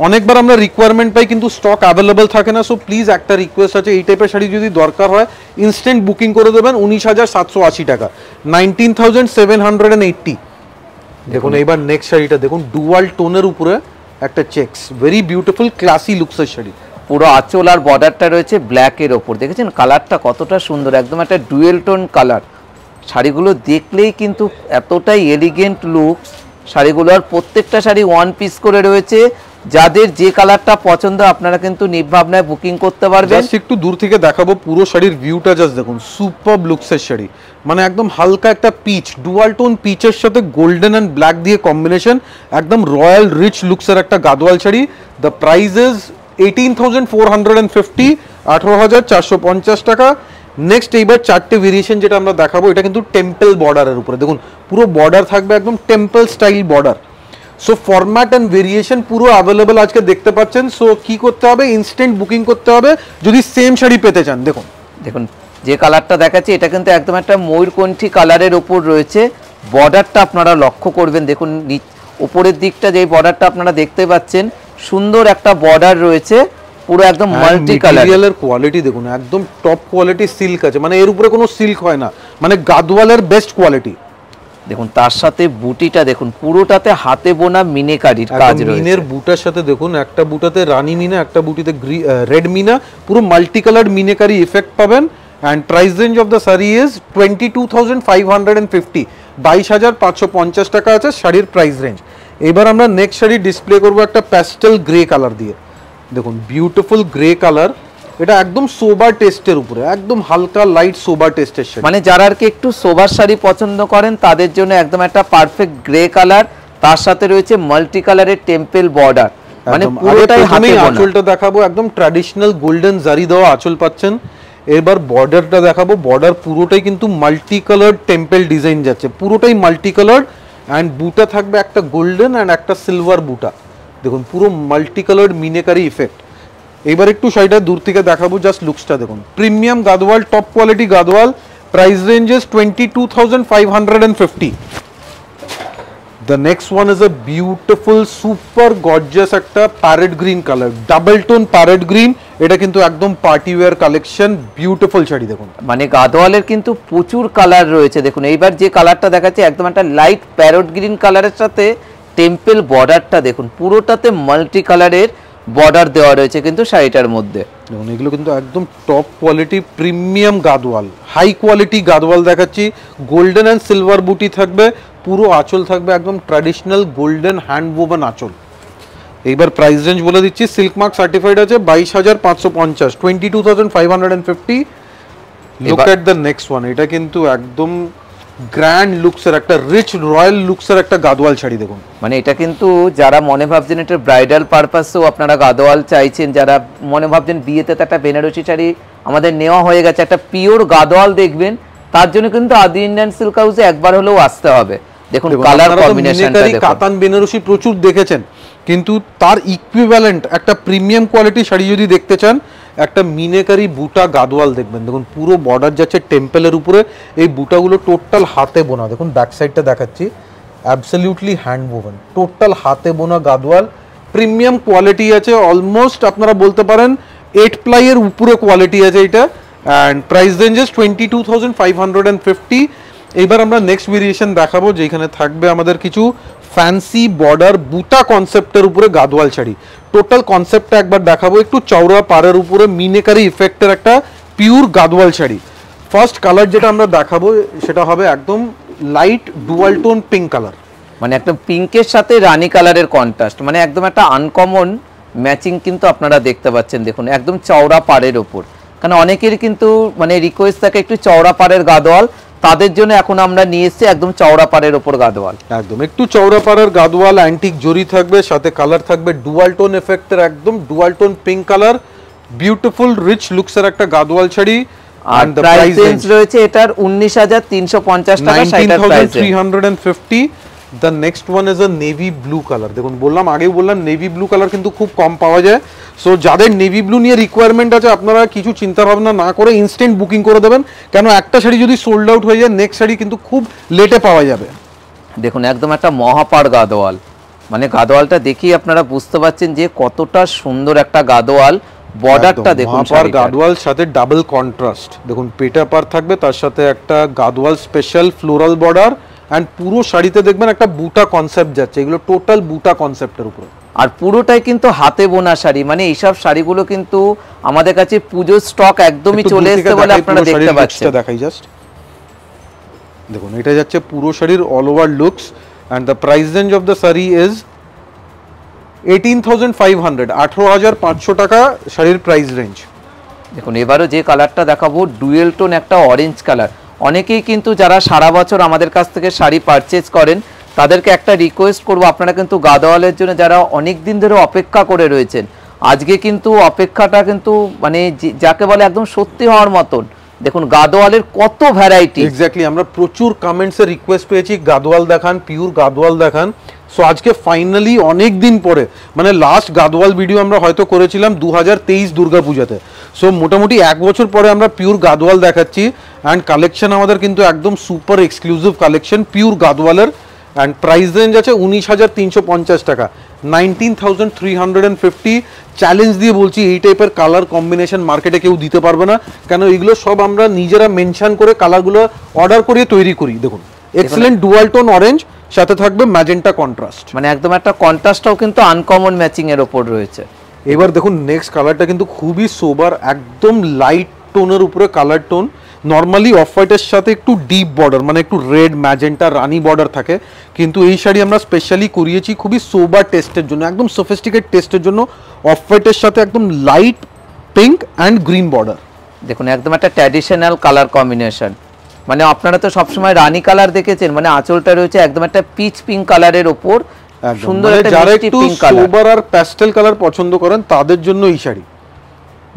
অনেকবার আমরা রিকোয়ারমেন্ট পাই কিন্তু স্টক অ্যাভেলেবল থাকে না। সো প্লিজ একটা রিকোয়েস্ট আছে, এই টাইপের শাড়ি যদি দরকার হয় ইনস্ট্যান্ট বুকিং করে দেবেন। 19,780 টাকা, 19,780। দেখুন এইবার নেক্সট শাড়িটা দেখুন, ডুয়াল টোনের উপরে একটা চেকস, ভেরি বিউটিফুল ক্লাসি লুকসের শাড়ি। পুরো আঁচল আর বর্ডারটা রয়েছে ব্ল্যাকের ওপর, দেখেছেন কালারটা কতটা সুন্দর, একদম একটা ডুয়েল টোন কালার। শাড়িগুলো দেখলেই কিন্তু এতটাই এলিগেন্ট লুক শাড়িগুলো। আর প্রত্যেকটা শাড়ি ওয়ান পিস করে রয়েছে, যাদের যে কালারটা পছন্দ আপনারা কিন্তু নির্ভাবনায় বুকিং করতে পারবেন। একটু দূর থেকে দেখাবো পুরো শাড়ির ভিউটা, জাস্ট দেখুন সুপার লুকসের শাড়ি। মানে একদম হালকা একটা পিচ, ডুয়াল টোন পিচের সাথে গোল্ডেন অ্যান্ড ব্ল্যাক দিয়ে কম্বিনেশন, একদম রয়্যাল রিচ লুকসের একটা Gadwal sari. The price is 18,450, 18,450 টাকা। নেক্সট এইবার চারটে ভেরিয়েশন যেটা আমরা দেখাবো, এটা কিন্তু টেম্পল বর্ডারের উপরে। দেখুন পুরো বর্ডার থাকবে একদম temple style border. So format and variation পুরো অ্যাভেলেবেল আজকে দেখতে পাচ্ছেন। সো কি করতে হবে, ইনস্ট্যান্ট বুকিং করতে হবে যদি সেম শাড়ি পেতে চান। দেখুন দেখুন যে কালারটা দেখাচ্ছি এটা কিন্তু একদম একটা ময়ূরকণ্ঠী কালারের উপর রয়েছে। বর্ডারটা আপনারা লক্ষ্য করবেন, দেখুন উপরের দিকটা যে বর্ডারটা আপনারা দেখতে পাচ্ছেন, সুন্দর একটা বর্ডার রয়েছে, পুরো একদম মাল্টি কালার। ম্যাটেরিয়ালের কোয়ালিটি দেখুন, একদম টপ কোয়ালিটি সিল্ক আছে, মানে এর উপরে কোনো সিল্ক হয় না, মানে গাদওয়ালের বেস্ট কোয়ালিটি। দেখুন তার সাথে বুটিটা দেখুন, পুরোটাতে হাতে বোনা মিনেকারির কাজ রয়েছে। মিনের বুটার সাথে দেখুন, একটা বুটাতে রানী মিনা, একটা বুটিতে রেড মিনা, পুরো মাল্টি কালার মিনেকারি ইফেক্ট পাবেন। And price range of the sari is 22,550, 22,550 টাকা আছে শাড়ির প্রাইস রেঞ্জ। এবার আমরা নেক্সট শাড়ি ডিসপ্লে করবো একটা প্যাস্টেল গ্রে কালার দিয়ে। দেখুন বিউটিফুল গ্রে কালার, এটা একদম সোবার টেস্টের উপরে, একদম হালকা লাইট সোবার টেস্টের শাড়ি। মানে যারা আর কি একটু সোবার শাড়ি পছন্দ করেন তাদের জন্য একদম একটা পারফেক্ট গ্রে কালার, তার সাথে রয়েছে মাল্টি কালারের টেম্পল বর্ডার, মানে পুরোটাই হাতে বোনা। আঁচলটা দেখাবো, একদম ট্র্যাডিশনাল গোল্ডেন জারি দেওয়া আঁচল পাচ্ছেন। এবার বর্ডারটা দেখাবো, বর্ডার পুরোটাই কিন্তু মাল্টি কালার টেম্পল ডিজাইন যাচ্ছে, পুরোটাই মাল্টি কালার। অ্যান্ড বুটা থাকবে একটা গোল্ডেন অ্যান্ড একটা সিলভার বুটা, দেখুন পুরো মাল্টি কালার মিনেকারি ইফেক্ট। এবার একটু শাড়িটা দূর থেকে দেখাবো, জাস্ট লুকসটা দেখুন। Premium Gadwal, top quality Gadwal, price ranges 22,550। The next one is a beautiful super gorgeous একটা parrot green colour, double tone parrot green. এটা কিন্তু একদম party wear collection, beautiful sari দেখুন। মানে গাদওয়ালের কিন্তু প্রচুর কালার রয়েছে। দেখুন এইবার যে কালারটা দেখাচ্ছে একদম একটা লাইট প্যারট গ্রিন কালারের সাথে টেম্পল বর্ডারটা দেখুন, পুরোটাতে মাল্টি কালারের বর্ডার দেওয়া রয়েছে কিন্তু শাড়িটার মধ্যে। দেখুন এগুলো কিন্তু একদম top quality premium Gadwal, high quality Gadwal দেখাচ্ছি। গোল্ডেন অ্যান্ড সিলভার বুটি থাকবে, পুরো আঁচল থাকবে একদম ট্র্যাডিশনাল গোল্ডেন হ্যান্ড ওভেন আঁচল। এইবার প্রাইস রেঞ্জ বলে দিচ্ছি, সিল্ক মার্ক সার্টিফাইড আছে, 22,550, 22,550। Look at the next one, এটা কিন্তু একদম গ্র্যান্ড লুকসের একটা রিচ রয়্যাল লুকসের একটা গাদওয়াল শাড়ি দেখুন। মানে এটা কিন্তু যারা মনে ভাবছেন এটা ব্রাইডাল পারপাসেও আপনারা গাদওয়াল চাইছেন, যারা মনে ভাবছেন বিয়েতে তো একটা বেনারসি শাড়ি আমাদের নেওয়া হয়ে গেছে, একটা পিওর গাদওয়াল দেখবেন, তার জন্য কিন্তু আদি ইন্ডিয়ান সিল্ক হাউসে একবার হলেও আসতে হবে। দেখুন কালার কম্বিনেশনটা দেখুন, কাতান বেনারসি প্রচুর দেখেছেন, কিন্তু তার ইকুইভ্যালেন্ট একটা প্রিমিয়াম কোয়ালিটি শাড়ি যদি দেখতে চান, একটা মিনেকারি বুটা গাদওয়াল দেখবেন। দেখুন পুরো বর্ডার যাচ্ছে টেম্পলের উপরে, এই বুটাগুলো টোটাল হাতে বোনা। দেখুন ব্যাক সাইডটা দেখাচ্ছি, অ্যাবসলিউটলি হ্যান্ড ওভেন, টোটাল হাতে বোনা গাদওয়াল, প্রিমিয়াম কোয়ালিটি আছে। অলমোস্ট আপনারা বলতে পারেন 8 প্লাইয়ের উপরে কোয়ালিটি আছে এটা। And price ranges 22,550। এইবার আমরা নেক্সট ভেরিয়েশন দেখাবো, যেখানে থাকবে আমাদের কিছু ফ্যান্সি বর্ডার বুটা কনসেপ্টের উপরে গাদওয়াল শাড়ি। টোটাল কনসেপ্টটা একবার দেখাবো, একটু চওড়া পাড়ের উপরে মিনেকারি ইফেক্টের একটা pure Gadwal sari. First colour যেটা আমরা দেখাবো সেটা হবে একদম light dual tone pink colour, মানে একদম পিঙ্কের সাথে রানী কালারের কন্ট্রাস্ট, মানে একদম একটা আনকমন ম্যাচিং কিন্তু আপনারা দেখতে পাচ্ছেন। দেখুন একদম চওড়া পাড়ের ওপর, কারণ অনেকেরই কিন্তু মানে রিকোয়েস্ট থাকে একটু চওড়া পাড়ের গাদওয়াল, তাদের জন্য এখন আমরা নিয়ে এসেছি একদম চওড়া পাড়ের ওপর গাদওয়াল। একদম একটু চওড়া পাড়ের গাদওয়াল, অ্যান্টিক জরি থাকবে, সাথে কালার থাকবে ডুয়াল টোন এফেক্টের, একদম dual tone pink colour, beautiful rich লুকসের একটা গাদওয়াল শাড়ি। আর প্রাইস রেঞ্জ রয়েছে এটার 19,350 টাকা, 19,350। The next one is a navy blue colour. দেখুন বললাম, আগেই বললাম নেভি ব্লু কালার কিন্তু খুব কম পাওয়া যায়। সো যাদের নেভি ব্লু নিয়ে রিকোয়ারমেন্ট আছে, আপনারা কিছু চিন্তা ভাবনা না করে ইনস্ট্যান্ট বুকিং করে দেবেন, কেন একটা শাড়ি যদি সোল্ড আউট হয়ে যায়, নেক্সট শাড়ি কিন্তু খুব লেটে পাওয়া যাবে। দেখুন একদম একটা মহাপাড় গাদওয়াল, মানে গাদওয়ালটা দেখি আপনারা বুঝতে পারছেন যে কতটা সুন্দর একটা গাদওয়াল। বর্ডারটা দেখুন, মহাপাড় গাদওয়াল সাথে ডাবল কন্ট্রাস্ট, দেখুন পেটা পার থাকবে, তার সাথে একটা Gadwal special floral border, and পুরো শাড়িতে দেখবেন একটা বুটা কনসেপ্ট যাচ্ছে, এগুলো টোটাল বুটা কনসেপ্টের উপরে। আর পুরোটাই কিন্তু হাতে বোনা শাড়ি, মানে এইসব শাড়িগুলো কিন্তু আমাদের কাছে পুজোর স্টক একদমই চলে এসেছে বলে আপনারা দেখতে পাচ্ছেন। দেখাই জাস্ট, দেখুন এটা যাচ্ছে পুরো শাড়ির all over looks. And the price range of the sari is 18,500, 18,500 টাকা শাড়ির প্রাইস রেঞ্জ। দেখুন এবারও যে কালারটা দেখাবো ডুয়েল টোন একটা অরেঞ্জ কালার। অনেকেই কিন্তু যারা সারা বছর আমাদের কাছ থেকে শাড়ি পারচেজ করেন, তাদেরকে একটা রিকোয়েস্ট করব, আপনারা কিন্তু গাদওয়ালের জন্য যারা অনেক দিন ধরে অপেক্ষা করে রয়েছেন, আজকে কিন্তু অপেক্ষাটা কিন্তু মানে যাকে বলে একদম সত্যি হওয়ার মতন। দেখুন গাদোয়ালের কত ভ্যারাইটি। এক্স্যাক্টলি, আমরা প্রচুর কমেন্টসে রিকোয়েস্ট পেয়েছি গাদোয়াল দেখান, পিওর গাদোয়াল দেখান। সো আজকে ফাইনালি অনেক দিন পরে, মানে লাস্ট গাদোয়াল ভিডিও আমরা হয়তো করেছিলাম 2023 দুর্গাপূজাতে। সো মোটামুটি 1 বছর পরে আমরা পিওর গাদোয়াল দেখাচ্ছি। অ্যান্ড কালেকশন আমাদের কিন্তু একদম সুপার এক্সক্লুসিভ কালেকশন পিওর গাদোয়ালের। অ্যান্ড প্রাইস রেঞ্জ আছে 19,350 টাকা, 19,350। চ্যালেঞ্জ দিয়ে বলছি, এই টাইপের কালার কম্বিনেশন মার্কেটে কেউ দিতে পারবে না, কেন এইগুলো সব আমরা নিজেরা মেনশন করে কালারগুলো অর্ডার করিয়ে তৈরি করি। দেখুন এক্সেলেন্ট ডুয়াল টোন অরেঞ্জ, সাথে থাকবে ম্যাজেন্টা কন্ট্রাস্ট, মানে একদম একটা কন্ট্রাস্টটাও কিন্তু আনকমন ম্যাচিং এর উপর রয়েছে। এবার দেখুন নেক্সট কালারটা কিন্তু খুবই সোবার, একদম লাইট টোনের উপরে কালার টোন। নর্মালি অফ হোয়াইটের সাথে একটু ডিপ বর্ডার, মানে একটু রেড ম্যাজেন্টা রানি বর্ডার থাকে, কিন্তু এই শাড়ি আমরা স্পেশালি করিয়েছি খুবই সোবার টেস্টের জন্য, একদম সফিস্টিকেট টেস্টের জন্য। অফ হোয়াইটের সাথে একদম light pink and green border. দেখুন একদম একটা ট্র্যাডিশনাল কালার কম্বিনেশন, মানে আপনারা তো সবসময় রানী কালার দেখেছেন, মানে আঁচলটা রয়েছে একদম একটা পিচ পিঙ্ক কালারের ওপর, সুন্দর একটা যারা মিষ্টি একটু পিঙ্ক কালার। সোবার আর প্যাস্টেল কালার পছন্দ করেন তাদের জন্য এই শাড়ি।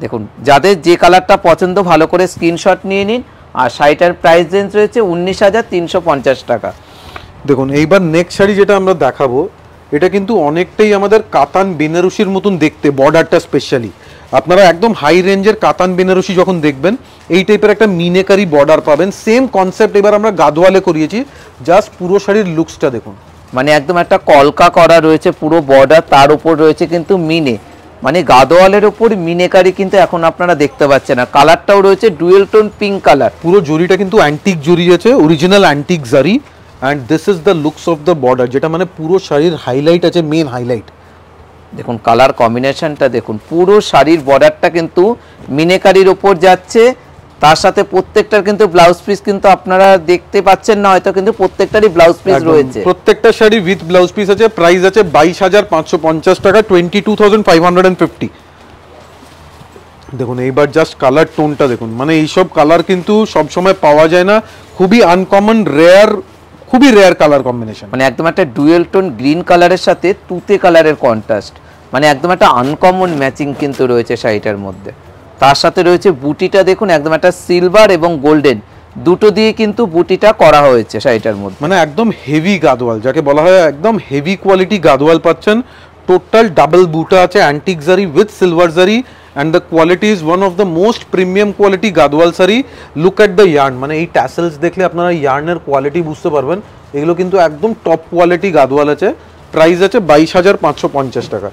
দেখুন যাদের যে কালারটা পছন্দ ভালো করে স্ক্রিনশট নিয়ে নিন। আর শাড়িটার প্রাইস রেঞ্জ রয়েছে 19,350 টাকা। দেখুন এইবার নেক্সট শাড়ি যেটা আমরা দেখাবো, এটা কিন্তু অনেকটাই আমাদের কাতান বেনারসির মতন দেখতে, বর্ডারটা স্পেশালি। আপনারা একদম হাই রেঞ্জের কাতান বেনারসি যখন দেখবেন, এই টাইপের একটা মিনেকারি বর্ডার পাবেন। সেম কনসেপ্ট এবার আমরা গাদোয়ালে করিয়েছি, জাস্ট পুরো শাড়ির লুকসটা দেখুন, মানে একদম একটা কলকা করা রয়েছে পুরো বর্ডার, তার উপর রয়েছে কিন্তু মিনে, মানে গাদোয়ালের উপর মিনেকারি কিন্তু এখন আপনারা দেখতে পাচ্ছেন না। কালারটাও রয়েছে ডুয়েল টোন পিঙ্ক কালার, পুরো জরিটা কিন্তু অ্যান্টিক জরি আছে, অরিজিনাল অ্যান্টিক জারি। And this is the looks of the border, যেটা মানে পুরো শাড়ির হাইলাইট আছে, মেন হাইলাইট। দেখুন কালার কম্বিনেশনটা দেখুন, পুরো শাড়ির বর্ডারটা কিন্তু মিনেকারির ওপর যাচ্ছে। তার সাথে প্রত্যেকটার কিন্তু ব্লাউজ পিস কিন্তু আপনারা দেখতে পাচ্ছেন না হয়তো, কিন্তু প্রত্যেকটারই ব্লাউজ পিস রয়েছে। প্রত্যেকটা শাড়ি উইথ ব্লাউজ পিস আছে। প্রাইস আছে 22,550 টাকা, 22,550। দেখুন এইবার জাস্ট কালার টোনটা দেখুন, মানে এইসব কালার কিন্তু সব সময় পাওয়া যায় না, খুবই আনকমন, রেয়ার, খুবই রেয়ার কালার কম্বিনেশন। মানে একদম একটা ডুয়েল টোন গ্রিন কালারের সাথে তুতে কালারের কন্ট্রাস্ট, মানে একদম একটা আনকমন ম্যাচিং কিন্তু রয়েছে শাড়িটার মধ্যে। তার সাথে রয়েছে বুটিটা দেখুন, একদম একটা সিলভার এবং গোল্ডেন দুটো দিয়ে কিন্তু বুটিটা করা হয়েছে শাড়িটার মধ্যে। মানে একদম হেভি গাদোয়াল, যাকে বলা হয় একদম হেভি কোয়ালিটি গাদোয়াল পাচ্ছেন। টোটাল ডাবল বুটা আছে, অ্যান্টিক জারি উইথ সিলভার জারি, and the quality is one of the most premium quality Gadwal sari. Look at the yarn, মানে এই ট্যাসেলস দেখলে আপনারা ইয়ার্নের কোয়ালিটি বুঝতে পারবেন। এগুলো কিন্তু একদম টপ কোয়ালিটি গাদোয়াল আছে। প্রাইস আছে 22,550 টাকা।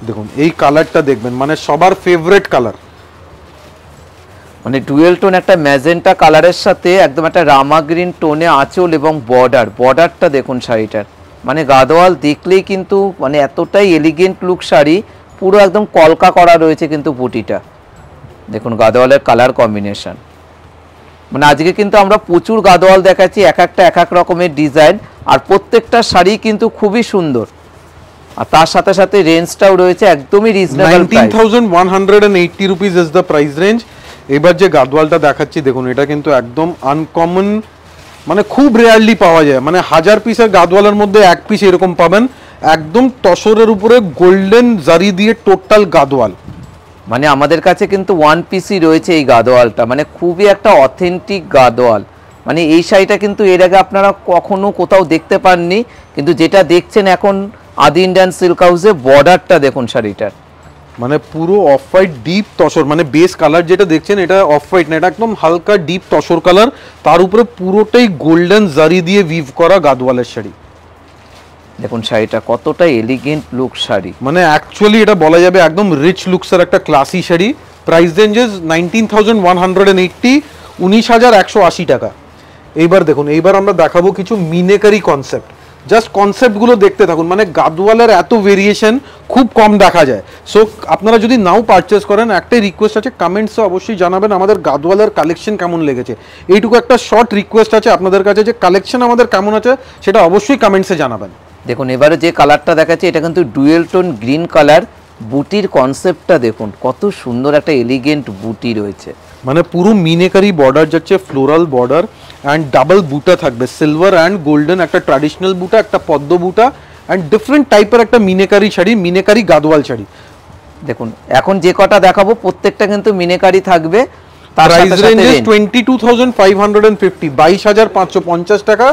দেখুন এই কালারটা দেখবেন, মানে সবার ফেভারিট কালার, মানে ডুয়েল টোন একটা ম্যাজেন্টা কালারের সাথে একদম একটা রামা গ্রিন টোনে আঁচল এবং বর্ডারটা দেখুন শাড়িটার, মানে গাদোয়াল দেখলেই কিন্তু মানে এতটাই এলিগেন্ট লুক শাড়ি, পুরো একদম কলকা করা রয়েছে কিন্তু বুটিটা। দেখুন গাদোয়ালের কালার কম্বিনেশন, মানে আজকে কিন্তু আমরা প্রচুর গাদোয়াল দেখাচ্ছি, এক একটা এক এক রকমের ডিজাইন, আর প্রত্যেকটা শাড়ি কিন্তু খুবই সুন্দর। আর তার সাথে সাথে রেঞ্জটাও রয়েছে একদমই reasonable, 19,180 rupees is the price range. এবার যে গাদোয়ালটা দেখাচ্ছি দেখুন, এটা কিন্তু একদম আনকমন, মানে খুব রেয়ারলি পাওয়া যায়, মানে 1000 পিসের গাদোয়ালের মধ্যে 1 পিস এরকম পাবেন। একদম তসরের উপরে গোল্ডেন জারি দিয়ে টোটাল গাদোয়াল, মানে আমাদের কাছে কিন্তু ওয়ান পিসই রয়েছে এই গাদোয়ালটা, মানে খুবই একটা অথেন্টিক গাদোয়াল। মানে এই শাড়িটা কিন্তু এর আগে আপনারা কখনো কোথাও দেখতে পাননি, কিন্তু যেটা দেখছেন এখন আদি ইন্ডিয়ান সিল্ক হাউসে, বর্ডারটা দেখুন শাড়িটার, মানে পুরো অফ হোয়াইট ডিপ তসর, মানে বেস কালার যেটা দেখছেন এটা অফ হোয়াইট না, এটা একদম হালকা ডিপ তসর কালার, তার উপরে পুরোটাই গোল্ডেন জারি দিয়ে উইভ করা গাদোয়ালের শাড়ি। দেখুন শাড়িটা কতটা এলিগেন্ট লুক শাড়ি, মানে অ্যাকচুয়ালি এটা বলা যাবে একদম রিচ লুকসের একটা ক্লাসি শাড়ি। প্রাইস রেঞ্জেস 19,180, 19,180 টাকা। এইবার দেখুন, এইবার আমরা দেখাবো কিছু মিনেকারি কনসেপ্ট। জাস্ট কনসেপ্টগুলো দেখতে থাকুন, মানে গাদোয়ালের এত ভেরিয়েশন খুব কম দেখা যায়। সো আপনারা যদি নাও পারচেস করেন, একটাই রিকোয়েস্ট আছে, কমেন্টসে অবশ্যই জানাবেন আমাদের গাদোয়ালের কালেকশন কেমন লেগেছে। এইটুকু একটা শর্ট রিকোয়েস্ট আছে আপনাদের কাছে, যে কালেকশন আমাদের কেমন আছে সেটা অবশ্যই কমেন্টসে জানাবেন। দেখুন এবারে যে কালারটা দেখাচ্ছে এটা কিন্তু ডুয়েল টোন গ্রিন কালার, বুটির কনসেপ্টটা দেখুন কত সুন্দর একটা এলিগেন্ট বুটি রয়েছে, মানে পুরো মিনেকারি বর্ডার যাচ্ছে, ফ্লোরাল বর্ডার, অ্যান্ড ডাবল বুটা থাকবে, সিলভার অ্যান্ড গোল্ডেন, একটা ট্র্যাডিশনাল বুটা, একটা পদ্ম বুটা, অ্যান্ড ডিফারেন্ট টাইপের একটা মিনেকারি শাড়ি, মিনেকারি গাদোয়াল শাড়ি। দেখুন এখন যে কটা দেখাবো প্রত্যেকটা কিন্তু মিনেকারি থাকবে। প্রাইস রেঞ্জ 22550, 22550 টাকা।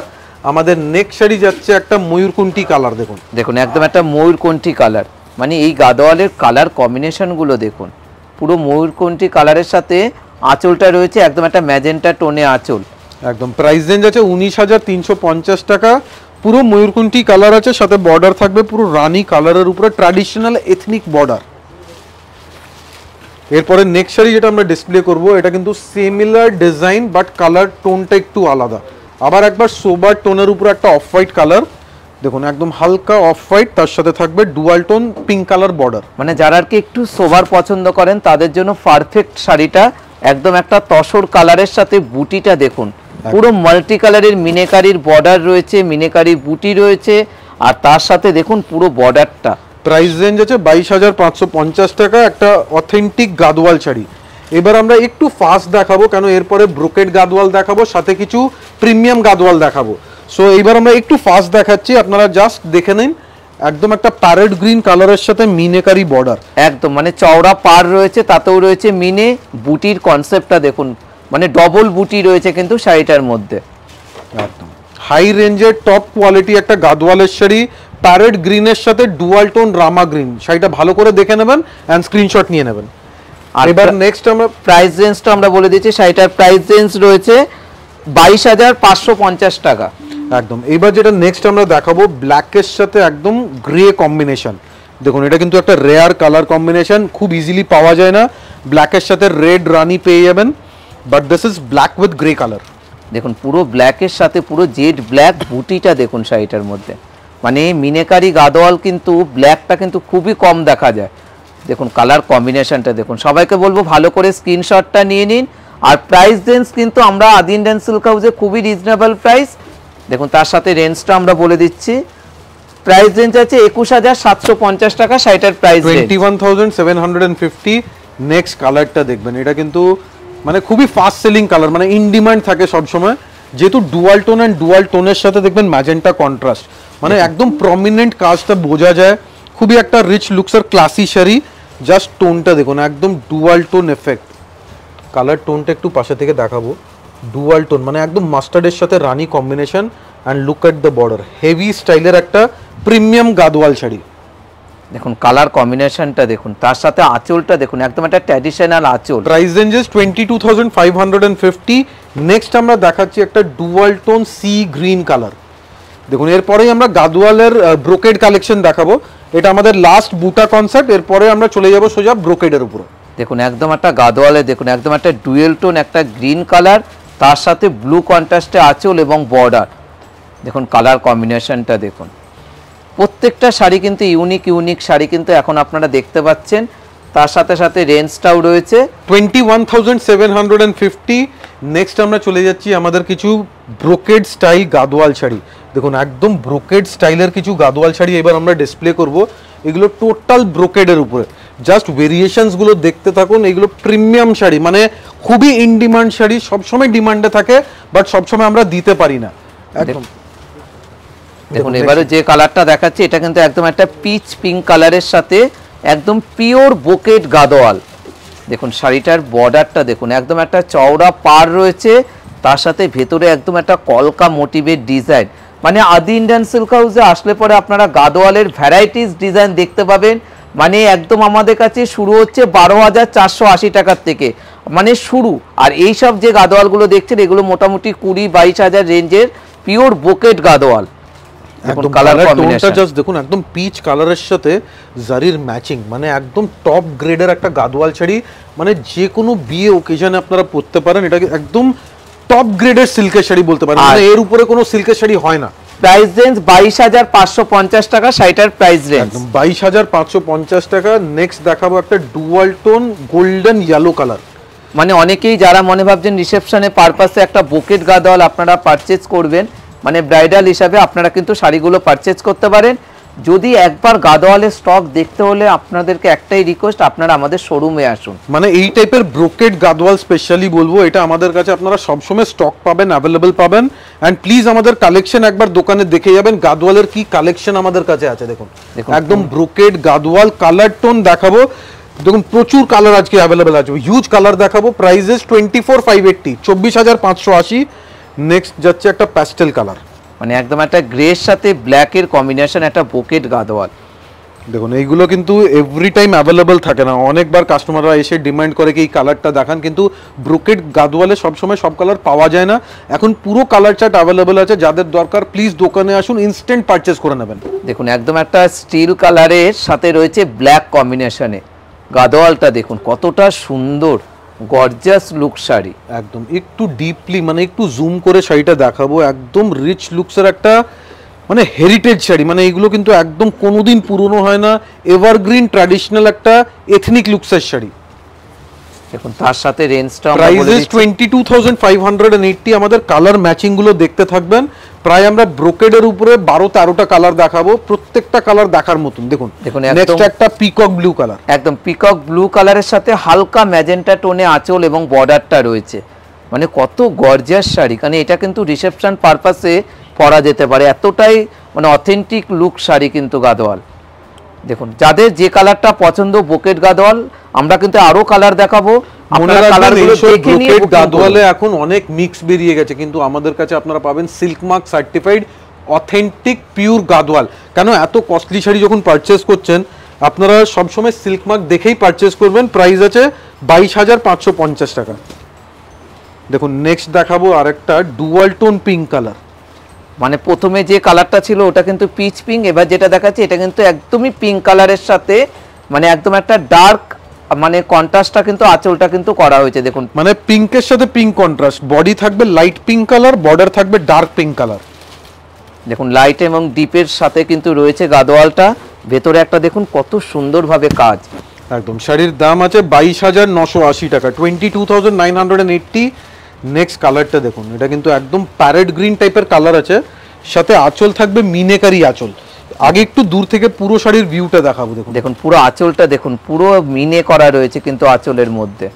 আমাদের নেক্সট শাড়ি যাচ্ছে একটা ময়ূরকণ্ঠী কালার, দেখুন দেখুন একদম একটা ময়ূরকণ্ঠী কালার, মানে এই গাদোয়ালের কালার কম্বিনেশন গুলো দেখুন, পুরো ময়ূরকণ্ঠী কালারের সাথে আঁচলটা রয়েছে একদম একটা ম্যাজেন্টা টোনে আঁচল। একদম প্রাইস রেঞ্জ আছে 19350 টাকা। পুরো ময়ূরকণ্ঠী কালার আছে, সাথে বর্ডার থাকবে পুরো রানী কালারের উপরে, ট্র্যাডিশনাল এথনিক বর্ডার। এরপরে নেক্সট শাড়ি যেটা আমরা ডিসপ্লে করব, এটা কিন্তু সিমিলার ডিজাইন বাট কালার টোনটা একটু আলাদা। আবার একবার সোবার টোনের উপরে একটা অফ হোয়াইট কালার, দেখুন একদম হালকা অফ হোয়াইট, তার সাথে থাকবে dual tone pink colour border. মানে যারা আর কি একটু সোবার পছন্দ করেন তাদের জন্য পারফেক্ট শাড়িটা। একদম একটা তসর কালারের সাথে বুটিটা দেখুন, পুরো মাল্টি কালারের মিনেকারির বর্ডার রয়েছে, মিনেকারি বুটি রয়েছে, আর তার সাথে দেখুন পুরো বর্ডারটা। প্রাইস রেঞ্জ আছে 22550 টাকা, একটা অথেন্টিক গাদোয়াল শাড়ি। এবার আমরা একটু ফাস্ট দেখাবো, কেন এরপরে ব্রোকেড গাদোয়াল দেখাবো, সাথে কিছু প্রিমিয়াম গাদোয়াল দেখাবো। সো এইবার আমরা একটু ফাস্ট দেখাচ্ছি, আপনারা জাস্ট দেখে নিন। একদম একটা প্যারেট গ্রিন কালারের সাথে মিনেকারি বর্ডার, একদম মানে চওড়া পার রয়েছে, তাতেও রয়েছে মিনে। বুটির কনসেপ্টটা দেখুন, মানে ডবল বুটি রয়েছে কিন্তু শাড়িটার মধ্যে। একদম হাই রেঞ্জের টপ কোয়ালিটি একটা গাদোয়ালের শাড়ি, প্যারেট গ্রিনের সাথে ডুয়াল টোন রামা গ্রিন। শাড়িটা ভালো করে দেখে নেবেন এন্ড স্ক্রিনশট নিয়ে নেবেন। আর এবার নেক্সট আমরা প্রাইস রেঞ্জটা আমরা বলে দিচ্ছি, শাড়িটার প্রাইস রেঞ্জ রয়েছে 22550 টাকা। একদম। এবার যেটা নেক্সট আমরা দেখাবো, ব্ল্যাকের সাথে একদম গ্রে কম্বিনেশন। দেখুন এটা কিন্তু একটা রেয়ার কালার কম্বিনেশন, খুব ইজিলি পাওয়া যায় না। ব্ল্যাকের সাথে রেড রানি পেয়ে যাবেন, but this is black with grey colour. দেখুন পুরো ব্ল্যাকের সাথে পুরো জেড ব্ল্যাক বুটিটা দেখুন শাড়িটার মধ্যে, মানে মিনেকারি গাদোয়াল কিন্তু ব্ল্যাকটা কিন্তু খুবই কম দেখা যায়। দেখুন কালার কম্বিনেশনটা দেখুন। সবাইকে বলবো ভালো করে স্ক্রিনশটটা নিয়ে নিন। আর প্রাইস রেঞ্জ কিন্তু আমরা আদি ইন্ডিয়ান সিল্ক হাউসে খুবই রিজনেবল প্রাইস। দেখুন তার সাথে রেঞ্জটা আমরা বলে দিচ্ছি, প্রাইস রেঞ্জ আছে 21750 টাকা শাড়িটার প্রাইস 21750। নেক্সট কালারটা দেখবেন, এটা কিন্তু মানে খুবই ফাস্ট সেলিং কালার, মানে ইন ডিমান্ড থাকে সব সময়, যেহেতু ডুয়াল টোন এন্ড ডুয়াল টোনের সাথে দেখবেন ম্যাজেন্টা কন্ট্রাস্ট, মানে একদম প্রমিনেন্ট কাজটা বোঝা যায়। খুবই একটা রিচ লুকস আর ক্লাসি শাড়ি। জাস্ট টোনটা দেখুন, একদম ডুয়াল টোন এফেক্ট। কালার টোনটা একটু পাশে থেকে দেখাবো, ডুয়াল টোন মানে একদম মাস্টার্ডের সাথে রানি কম্বিনেশন। And look at the border, heavy স্টাইলের একটা প্রিমিয়াম গাদোয়াল শাড়ি। দেখুন কালার কম্বিনেশনটা দেখুন, তার সাথে আঁচলটা দেখুন, একদম একটা ট্র্যাডিশনাল আঁচল। Price ranges 22550। নেক্সট আমরা দেখাচ্ছি একটা dual tone sea green colour. দেখুন এরপরেই আমরা গাদোয়ালের ব্রোকেড কালেকশন দেখাবো। এটা আমাদের লাস্ট বুটা কনসেপ্ট, এরপরে আমরা চলে যাব সোজা ব্রোকেডের উপরে। দেখুন একদম একটা গাদোয়ালে দেখুন, একদম একটা ডুয়েল টোন একটা গ্রিন কালার, তার সাথে ব্লু কন্ট্রাস্টে আঁচল এবং বর্ডার। দেখুন কালার কম্বিনেশনটা দেখুন। প্রত্যেকটা শাড়ি কিন্তু ইউনিক ইউনিক শাড়ি কিন্তু এখন আপনারা দেখতে পাচ্ছেন। তার সাথে সাথে রেঞ্জটাও রয়েছে 21750। নেক্সট আমরা চলে যাচ্ছি আমাদের কিছু ব্রোকেড স্টাইল গাদোয়াল শাড়ি। দেখুন একদম ব্রোকেড স্টাইলের কিছু গাদোয়াল শাড়ি এবার আমরা ডিসপ্লে করব। এগুলো টোটাল ব্রোকেডের উপরে, জাস্ট ভেরিয়েশনস গুলো দেখতে থাকুন। এগুলো প্রিমিয়াম শাড়ি, মানে খুবই ইন ডিমান্ড শাড়ি, সবসময় ডিমান্ডে থাকে বাট সবসময় আমরা দিতে পারি না। একদম দেখুন এবারে যে কালারটা দেখাচ্ছি, এটা কিন্তু একদম একটা পিচ পিঙ্ক কালারের সাথে একদম পিওর ব্রোকেড গাদোয়াল। দেখুন শাড়িটার বর্ডারটা দেখুন, একদম একটা চওড়া পার রয়েছে, তার সাথে ভেতরে একদম একটা কলকা মোটিভের ডিজাইন। মানে আদি ইন্ডিয়ান সিল্ক হাউসে আসলে পরে আপনারা গাদোয়ালের ভ্যারাইটিস ডিজাইন দেখতে পাবেন। মানে একদম আমাদের কাছে শুরু হচ্ছে 12,480 টাকার থেকে, মানে শুরু। আর এই সব যে গাদোয়ালগুলো দেখছেন এগুলো মোটামুটি 20-22 রেঞ্জের পিওর ব্রোকেড গাদোয়াল। একদম কালার টোনটা জাস্ট দেখুন, একদম পিচ কালারের সাথে জারির ম্যাচিং, মানে একদম টপ গ্রেডের একটা গাদোয়াল শাড়ি। মানে যে কোনো বিয়ে ওকেশনে আপনারা পরতে পারেন, এটা একদম টপ গ্রেডের সিল্কের শাড়ি বলতে পারেন, মানে এর উপরে কোনো সিল্কের শাড়ি হয় না। প্রাইস রেঞ্জ 22,550 টাকা শাড়িটার প্রাইস রেঞ্জ, একদম 22,550 টাকা। নেক্সট দেখাবো একটা dual tone golden yellow colour. মানে অনেকেই যারা মনে ভাবছেন রিসেপশনে পারপাসে একটা বুকেট গাদোয়াল আপনারা পারচেজ করবেন, মানে ব্রাইডাল হিসাবে আপনারা কিন্তু শাড়িগুলো পারচেজ করতে পারেন। যদি একবার গাদোয়ালের স্টক দেখতে হলে আপনাদেরকে একটাই রিকোয়েস্ট, আপনারা আমাদের শোরুমে আসুন। মানে এই টাইপের ব্রোকেড গাদোয়াল স্পেশালি বলবো, এটা আমাদের কাছে আপনারা সবসময় স্টক পাবেন, অ্যাভেলেবল পাবেন। অ্যান্ড প্লিজ আমাদের কালেকশন একবার দোকানে দেখে যাবেন, গাদোয়ালের কি কালেকশন আমাদের কাছে আছে। দেখুন একদম ব্রোকেড গাদোয়াল। কালার টোন দেখাবো, দেখুন প্রচুর কালার আজকে অ্যাভেলেবেল আছে, হিউজ কালার দেখাবো। প্রাইসেস 24,580, 24,580। নেক্সট যাচ্ছে একটা প্যাস্টেল কালার, মানে একদম একটা গ্রের সাথে ব্ল্যাকের কম্বিনেশন, একটা বোকেট গাদোয়াল। দেখুন এইগুলো কিন্তু এভরি টাইম অ্যাভেলেবেল থাকে না, অনেকবার কাস্টমাররা এসে ডিমান্ড করে কি এই কালারটা দেখান, কিন্তু ব্রোকেড গাদোয়ালে সবসময় সব কালার পাওয়া যায় না। এখন পুরো কালার চার্ট অ্যাভেলেবেল আছে, যাদের দরকার প্লিজ দোকানে আসুন, ইনস্ট্যান্ট পারচেস করে নেবেন। দেখুন একদম একটা স্টিল কালারের সাথে রয়েছে ব্ল্যাক কম্বিনেশনে গাদোয়ালটা, দেখুন কতটা সুন্দর গর্জিয়াস লুক শাড়ি। একদম একটু ডিপলি মানে একটু জুম করে শাড়িটা দেখাবো, একদম রিচ লুকসের একটা মানে হেরিটেজ শাড়ি, মানে এইগুলো কিন্তু একদম কোনোদিন পুরনো হয় না, এভারগ্রিন ট্র্যাডিশনাল একটা এথনিক লুকসের শাড়ি। দেখুন তার সাথে রেঞ্জটা প্রাইসেস 22,580। আমাদের কালার ম্যাচিং গুলো দেখতে থাকবেন, প্রায় আমরা ব্রোকেডের উপরে 12-13টা কালার দেখাবো, প্রত্যেকটা কালার দেখার মতন। দেখুন নেক্সট একটা পিকক ব্লু কালার, একদম পিকক ব্লু কালারের সাথে হালকা ম্যাজেন্টা টোনে আঁচল এবং বর্ডারটা রয়েছে, মানে কত গর্জিয়াস শাড়ি, কারণ এটা কিন্তু রিসেপশন পারপাসে পরা যেতে পারে, এতটাই মানে অথেন্টিক লুক শাড়ি কিন্তু গাদোয়াল। দেখুন যাদের যে কালারটা পছন্দ বোকেট গাদোয়াল, আমরা কিন্তু আরো কালার দেখাবো। আপনারা কালারগুলো দেখে নিয়ে গাদোয়ালে এখন অনেক মিক্স বেরিয়ে গেছে, কিন্তু আমাদের কাছে আপনারা পাবেন silk mark certified authentic pure Gadwal. কেন এত কস্টলি শাড়ি যখন পারচেস করছেন আপনারা সবসময় সিল্ক মার্ক দেখেই পারচেস করবেন। প্রাইস আছে 22,550 টাকা। দেখুন নেক্সট দেখাবো আরেকটা ডুয়াল টোন পিঙ্ক কালার, মানে প্রথমে যে কালারটা ছিল ওটা কিন্তু পিচ পিঙ্ক, এবার যেটা দেখাচ্ছে এটা কিন্তু একদমই পিঙ্ক কালারের সাথে মানে একদম একটা ডার্ক মানে কন্ট্রাস্টটা কিন্তু আঁচলটা কিন্তু করা হয়েছে। দেখুন মানে পিঙ্কের সাথে পিঙ্ক কন্ট্রাস্ট, বডি থাকবে লাইট পিঙ্ক কালার, বর্ডার থাকবে ডার্ক পিঙ্ক কালার। দেখুন লাইট এবং ডিপের সাথে কিন্তু রয়েছে গাদোয়ালটা, ভেতরে একটা দেখুন কত সুন্দরভাবে কাজ। একদম শাড়ির দাম আছে 22,980 টাকা, 22,980। নেক্সট কালারটা দেখুন, এটা কিন্তু একদম প্যারেট গ্রিন টাইপের কালার আছে, সাথে আঁচল থাকবে মিনেকারি আঁচল। আগে একটু দূর থেকে পুরো শাড়ির ভিউটা দেখাবো। দেখুন দেখুন পুরো আঁচলটা দেখুন, পুরো মিনে করা রয়েছে কিন্তু আঁচলের মধ্যে,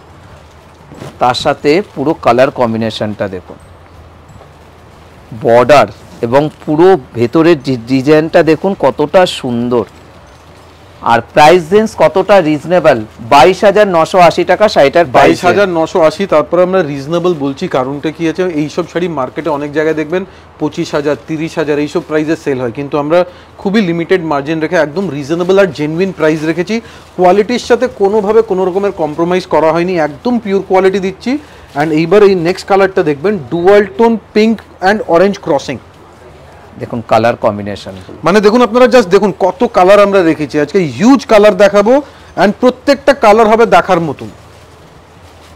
তার সাথে পুরো কালার কম্বিনেশনটা দেখুন, বর্ডার এবং পুরো ভেতরের ডিজাইনটা দেখুন কতটা সুন্দর। আর প্রাইস রেঞ্জ কতটা রিজনেবল, 22,980 টাকা শাড়িটার প্রাইস। 22,980। তারপরে আমরা রিজনেবল বলছি কারণটা কি আছে, এইসব শাড়ি মার্কেটে অনেক জায়গায় দেখবেন 25,000 30,000 এইসব প্রাইসে সেল হয়, কিন্তু আমরা খুবই লিমিটেড মার্জিন রেখে একদম রিজনেবল আর জেনুইন প্রাইস রেখেছি। কোয়ালিটির সাথে কোনোভাবে কোনো রকমের কম্প্রোমাইজ করা হয়নি, একদম পিওর কোয়ালিটি দিচ্ছি। অ্যান্ড এইবার এই নেক্সট কালারটা দেখবেন dual tone pink and orange crossing. দেখুন কালার কম্বিনেশন, মানে দেখুন আপনারা জাস্ট দেখুন কত কালার আমরা রেখেছি, আজকে হিউজ কালার দেখাবো এন্ড প্রত্যেকটা কালার হবে দেখার মতন।